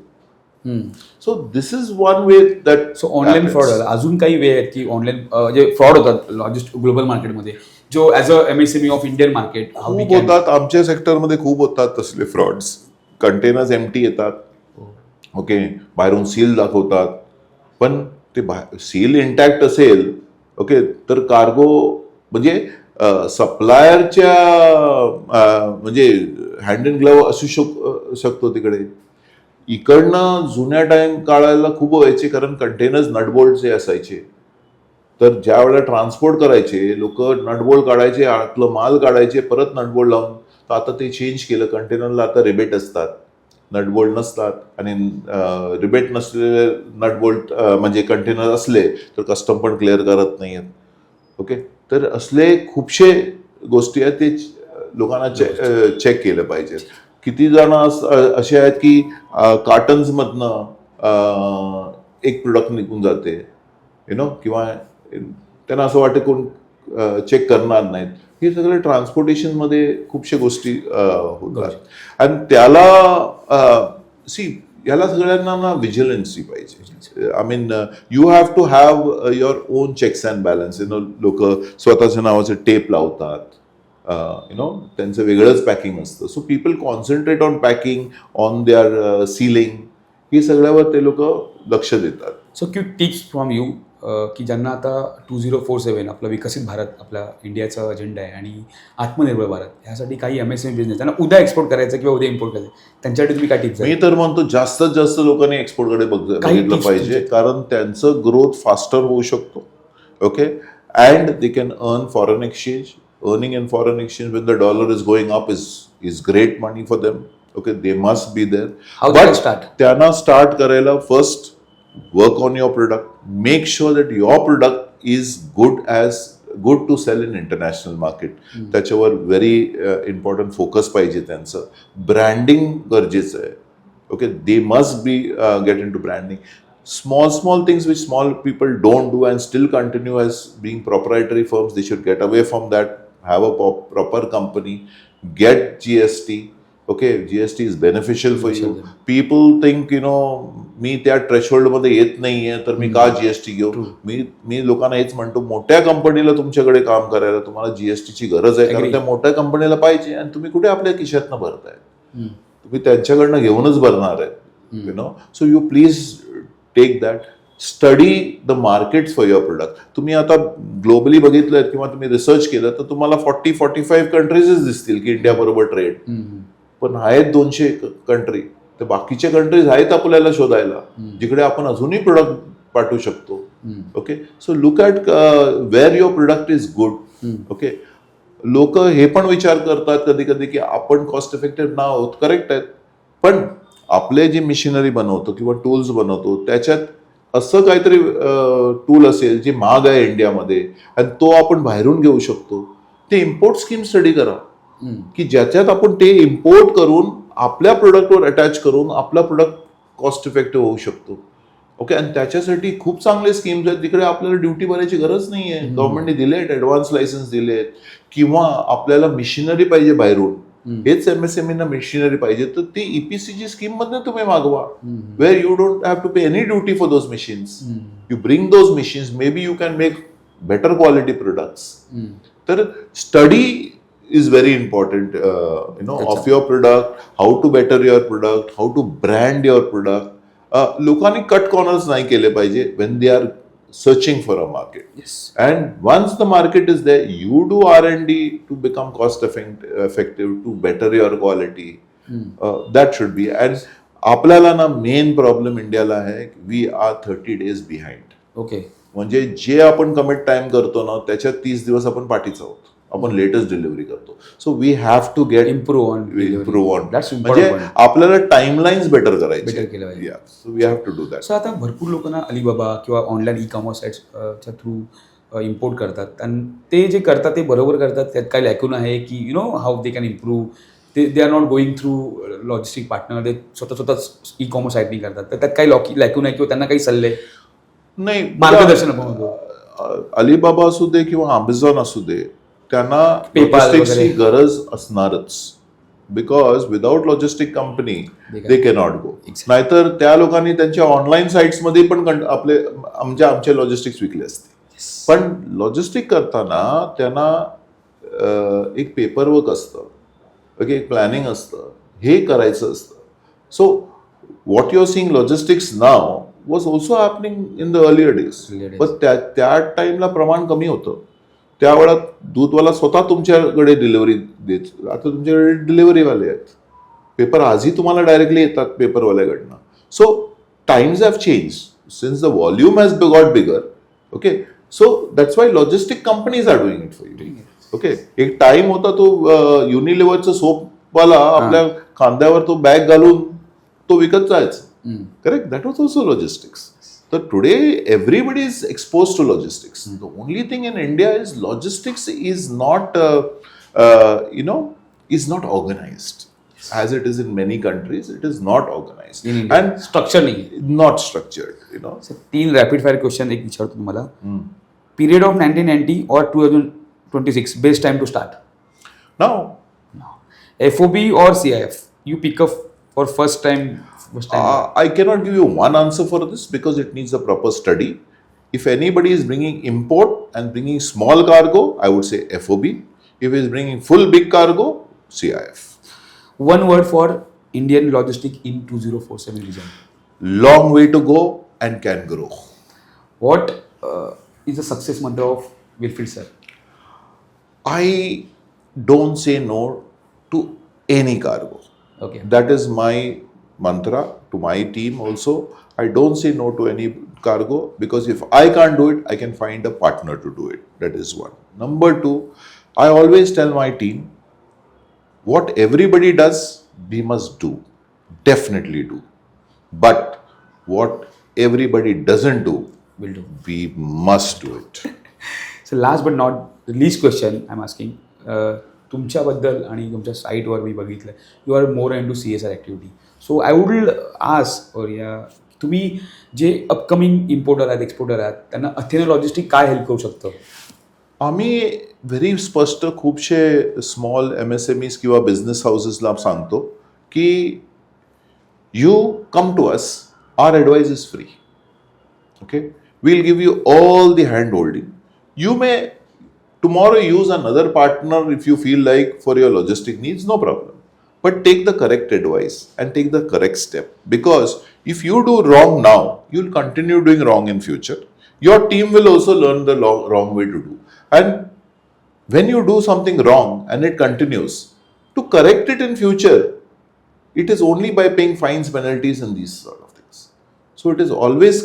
So this is one way that. So online fraud अजून काही वे आहेत की ऑनलाईन जे फ्रॉड होतात लॉजिस्ट ग्लोबल मार्केटमध्ये, जो as a MSME of Indian market खूप होतात. आमच्या सेक्टरमध्ये खूप होतात तसले फ्रॉड्स. कंटेनर्स एम्प्टी येतात, ओके, बाहेरून सील दाखवतात, पण ते सील इंटॅक्ट असेल, ओके, तर कार्गो म्हणजे सप्लायरच्या म्हणजे हँड इन ग्लव्ह असू शकतो तिकडे. इकडनं जुन्या टाइम काळाला खूप व्हायचे, कारण कंटेनर्स नटबोल्टचे असायचे. तर ज्या वेळेला ट्रान्सपोर्ट करायचे लोक नटबोल्ट काढायचे, आतलं माल काढायचे, परत नटबोल्ट लावून. तर आता ते चेंज केलं. कंटेनरला आता रिबेट असतात, नटबोल्ट नसतात. आणि रिबेट नसलेले नटबोल्ट म्हणजे कंटेनर असले तर कस्टम पण क्लिअर करत नाहीत. ओके, तर असले खूपशे गोष्टी आहेत, ते लोकांना चेक केलं पाहिजे. किती जण असे आहेत की कार्टन्समधनं एक प्रोडक्ट निघून जाते, किंवा त्यांना असं वाटतं कोण चेक करणार नाहीत. हे सगळे ट्रान्सपोर्टेशनमध्ये खूपशा गोष्टी होतात. आणि त्याला याला सगळ्यांना ना व्हिजिलन्सी पाहिजे. I mean you have to have your own checks and balance. लोक स्वतःच्या नावाचे टेप लावतात, त्यांचं वेगळंच पॅकिंग असतं. So people concentrate on packing, on their sealing, हे सगळ्यावर ते लोक लक्ष देतात. So quick tips from you की ज्यांना आता 2047 आपला विकसित भारत, आपला इंडियाचा अजेंडा आहे आणि आत्मनिर्भर भारत, ह्यासाठी काही MSME बिझनेस त्यांना उद्या एक्सपोर्ट करायचं किंवा उद्या इम्पोर्ट करायचं, त्यांच्यासाठी तुम्ही काय टिप्स? मी तर म्हणतो जास्तीत जास्त लोकांनी एक्सपोर्टकडे बघितलं पाहिजे, कारण त्यांचं ग्रोथ फास्टर होऊ शकतो. Okay, and they can earn foreign exchange. Earning in foreign exchange when the dollar is going up is great money for them. Okay, they must be there. How they can start? त्यांना start करायला first work on your product. Make sure that your product is good to sell in international market. त्याच्यावर very important focus पाहिजे त्यांचं. Branding गरजेचं आहे. Okay, they must be get into branding. Small things which small people don't do and still continue as being proprietary firms, they should get away from that. Have a proper company, get GST. Okay, GST is beneficial for you. People think, मी त्या threshold मध्ये येत नाहीये तर मी का GST घेऊ. मी लोकांना हेच म्हणतो, मोठ्या कंपनीला तुमच्याकडे काम करायला तुम्हाला GSTची गरज आहे, कारण त्या मोठ्या कंपनीला पाहिजे. आणि तुम्ही कुठे आपल्या खिशातनं भरताय, तुम्ही त्यांच्याकडनं घेऊनच भरणार आहे. So you please take that. Study the markets for your product. तुम्ही आता ग्लोबली बघितलं किंवा तुम्ही रिसर्च केलं तर तुम्हाला 40-45 कंट्रीजच दिसतील की इंडिया बरोबर ट्रेड, पण आहेत 200 कंट्री. तर बाकीच्या कंट्रीज आहेत आपल्याला शोधायला, जिकडे आपण अजूनही प्रोडक्ट पाठवू शकतो. Okay, so look at where your product is good. Okay, लोक हे पण विचार करतात कधी कधी की आपण कॉस्ट इफेक्टिव्ह ना आहोत. करेक्ट आहेत, पण आपले जे मिशनरी बनवतो किंवा टूल्स बनवतो त्याच्यात असं काहीतरी टूल असेल जे महाग आहे इंडियामध्ये आणि तो आपण बाहेरून घेऊ शकतो. ते इम्पोर्ट स्कीम स्टडी करा की ज्याच्यात आपण ते इम्पोर्ट करून आपल्या प्रोडक्टवर अटॅच करून आपला प्रोडक्ट कॉस्ट इफेक्टिव्ह होऊ शकतो. ओके, आणि त्याच्यासाठी खूप चांगले स्कीम्स आहेत. तिकडे आपल्याला ड्युटी भरायची गरज नाही आहे. गव्हर्नमेंटने दिले आहेत, ॲडव्हान्स लायसन्स दिले आहेत. किंवा आपल्याला मिशनरी पाहिजे बाहेरून, हेच MSME ना मिशनरी पाहिजे, तर ती EPCG स्कीम मधनं तुम्ही मागवा, where you don't have to pay any duty for those machines. You bring those machines, maybe you can make better quality products. तर study is very important, of your product, how to better your product, how to brand your product. लोकांनी cut corners नाही केले पाहिजे when they are searching for a market. Yes. And once the market is there, you do R&D to become cost effective, to better your quality. That should be. And आपल्याला ना main problem इंडियाला आहे, we are 30 days behind. Okay, म्हणजे जे आपण commit time करतो ना त्याच्यात 30 दिवस आपण पाठीच आहोत. आपण लेटेस्ट डिलिव्हरी करतो. So we have to get improve on. म्हणजे आपल्याला टाइमलाईन्स बेटर करायचे. So we have to do that. So आता भरपूर लोक ना अलिबाबा किंवा ऑनलाईन ई-कॉमर्स साईट्सच्या थ्रू इम्पोर्ट करतात आणि ते जे करतात ते बरोबर करतात, त्यात काय लॅक्यून आहे की how they can improve, they are not going through logistic partner, ते स्वतःच ई कॉमर्स साईटनी करतात, तर त्यात काही लॅक्यून आहे किंवा त्यांना काही सल्ले नाही, मार्गदर्शन आपण म्हणतो. अलिबाबा असू दे किंवा अमेझॉन असू दे, त्यांना PayPal लॉजिस्टिक्सची वगैरे. गरज असणारच. Because without logistic company they cannot गो. नाहीतर त्या लोकांनी त्यांच्या ऑनलाईन साईट्समध्ये पण आमचे लॉजिस्टिक्स विकले असते. पण लॉजिस्टिक करताना त्यांना एक पेपर वर्क असतं, ओके, एक प्लॅनिंग असतं, हे करायचं असतं. So what you are seeing logistics now was also happening in the earlier days. पण त्या टाइमला प्रमाण कमी होतं. त्यावेळात दूधवाला स्वतः तुमच्याकडे डिलिव्हरी देत. आता तुमच्याकडे डिलिव्हरीवाले आहेत. पेपर आजही तुम्हाला डायरेक्टली येतात पेपरवाल्याकडनं. So times have change since the volume has got bigger. Okay, so that's why logistic companies are doing it for you. Okay, एक टाइम होता तो युनिलिव्हरचा सोपवाला आपल्या खांद्यावर तो बॅग घालून तो विकत जायचा. Correct, that was also logistics. So today everybody is exposed to logistics. The only thing in India is logistics is not, is not organized. As it is in many countries, it is not organized. And structure नहीं, not structured. So 3 rapid fire question एक विचारतो तुम्हाला. Period of 1990 or 2026 best time to start? Now, FOB or CIF? You pick up for first time. I cannot give you one answer for this because it needs a proper study. If anybody is bringing import and bringing small cargo, I would say FOB. If he is bringing full big cargo, CIF. One word for Indian logistic in 2047 vision. Long way to go and can grow. What is the success mantra of Wilfried sir? I don't say no to any cargo. Okay. That is my mantra to my team also. I don't say no to any cargo because if I can't do it, I can find a partner to do it. That is one. Number 2, I always tell my team, what everybody does, we must do. Definitely do. But what everybody doesn't do, we must do it. So last but not least question I'm asking. तुमच्याबद्दल आणि तुमच्या साईटवर मी बघितलं you are more into CSR activity. So I would ask तुम्ही जे upcoming importer आहेत, exporter आहेत, त्यांना अथेना लॉजिस्टिक काय हेल्प करू शकतं? आम्ही व्हेरी स्पष्ट खूपशे स्मॉल MSMEs किंवा बिझनेस हाऊसेसला सांगतो की you come to us, our advice is free. Okay, we'll give you all the hand holding. You may tomorrow use another partner if you feel like for your logistic needs, no problem. But take the correct advice and take the correct step. Because if you do wrong now, you'll continue doing wrong in future. Your team will also learn the wrong way to do. And when you do something wrong and it continues, to correct it in future, it is only by paying fines, penalties and these sort of things. So it is always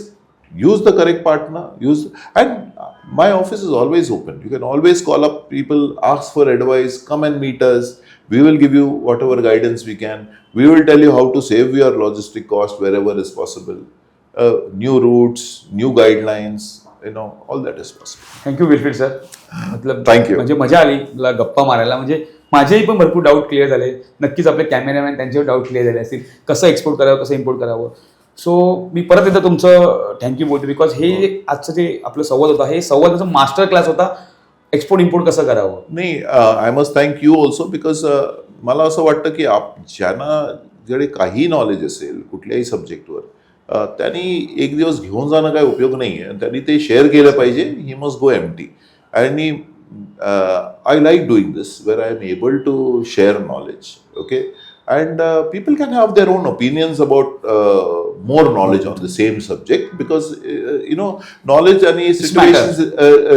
use the correct partner, and my office is always open. You can always call up people, ask for advice, come and meet us. We will give you whatever guidance we can. We will tell you how to save your logistic cost wherever is possible. New routes, new guidelines, all that is possible. Thank you Wilfrid sir. मतलब Thank you. म्हणजे मजा आली मला गप्पा मारायला. म्हणजे माझेही पण भरपूर डाऊट क्लिअर झाले. नक्कीच आपले कॅमेरामॅन त्यांचे डाऊट क्लिअर झाले असतील, कसं एक्सपोर्ट करावं, कसं इम्पोर्ट करावं. सो मी परत एकदा तुमचं थँक्यू बोलतो बिकॉज हे आजचं जे आपलं संवाद होता, हे संवादाचा मास्टर क्लास होता, एक्सपोर्ट इम्पोर्ट कसं करावं. नाही, I must thank you also because मला असं वाटतं की ज्यांना जेवढे काही नॉलेज असेल कुठल्याही सब्जेक्टवर, त्यांनी एक दिवस घेऊन जाणं काही उपयोग नाही आहे. त्यांनी ते शेअर केलं पाहिजे. He must go empty. आणि I like doing this where I am able to share knowledge. Okay, and people can have their own opinions about more knowledge on the same subject because knowledge and situations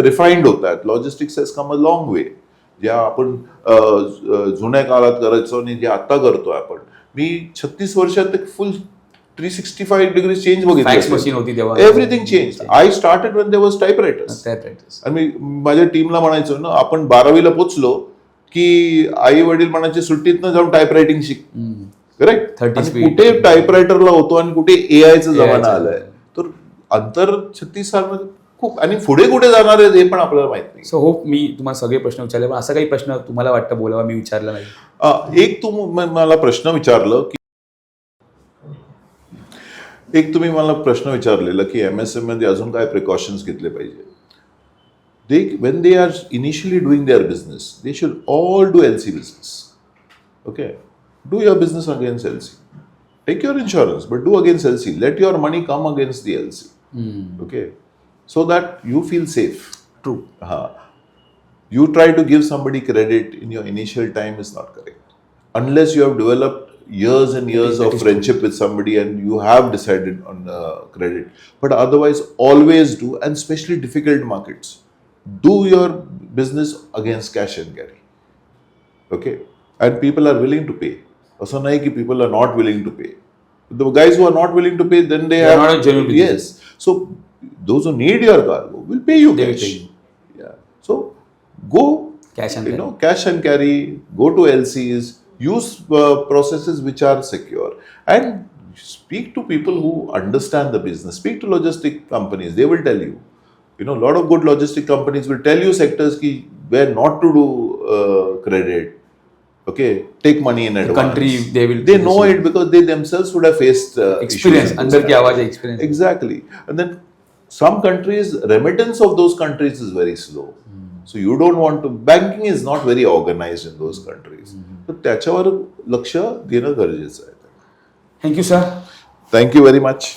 refined होतात. Logistics has come a long way. ज्या आपण जुन्या काळात करायचो आणि जे आता करतोय आपण, मी 36 वर्षात एक फुल 365 degrees चेंज बघितलं. मशीन होती तेव्हा, everything change. I started when there was typewriters. आणि मी माझ्या टीमला म्हणायचो ना, आपण 12वीला पोचलो की आई वडील म्हणायचे सुट्टीतनं जाऊन टाईपरायटिंग शिक. करेक्ट. कुठे टाईपरायटरला होतो आणि कुठे AIचा जमाना आलाय. तर अंतर 36 सालमध्ये खूप आणि पुढे कुठे जाणार आहे हे पण आपल्याला माहित नाही. सो होप मी तुम्हाला सगळे प्रश्न विचारले, पण असा काही प्रश्न तुम्हाला वाटतं बोलावा मी विचारला नाही? एक मला प्रश्न विचारलं की तुम्ही मला प्रश्न विचारलेला की MSME मध्ये अजून काय प्रिकॉशन्स घेतले पाहिजे. when they are initially doing their business, they should all do LC business. Okay, do your business against LC. Take your insurance, but do against LC. Let your money come against the LC. Okay, so that you feel safe. True. You try to give somebody credit in your initial time is not correct. Unless you have developed years and years of friendship with somebody and you have decided on credit. But otherwise, always do, and especially difficult markets, do your business against cash and carry. Okay, and people are willing to pay. असं नाही की people are not willing to pay. The guys who are not willing to pay, then they are not a genuine business. Yes. So those who need your cargo will pay you They will cash. pay you. Yeah. So go Cash and carry. cash and carry. Go to LCs. Use processes which are secure and speak to people who understand the business. Speak to logistic companies. They will tell you. A lot of good logistic companies will tell you sectors where not to do credit. Okay, take money in advance. Country they know it because they themselves would have faced experience. issues. अंदर की आवाज है experience. Exactly. And then some countries, remittance of those countries is very slow. So you don't want to. Banking is not very organized in those countries. तर त्याच्यावर लक्ष देणं गरजेचं आहे. Thank you sir. Thank you very much.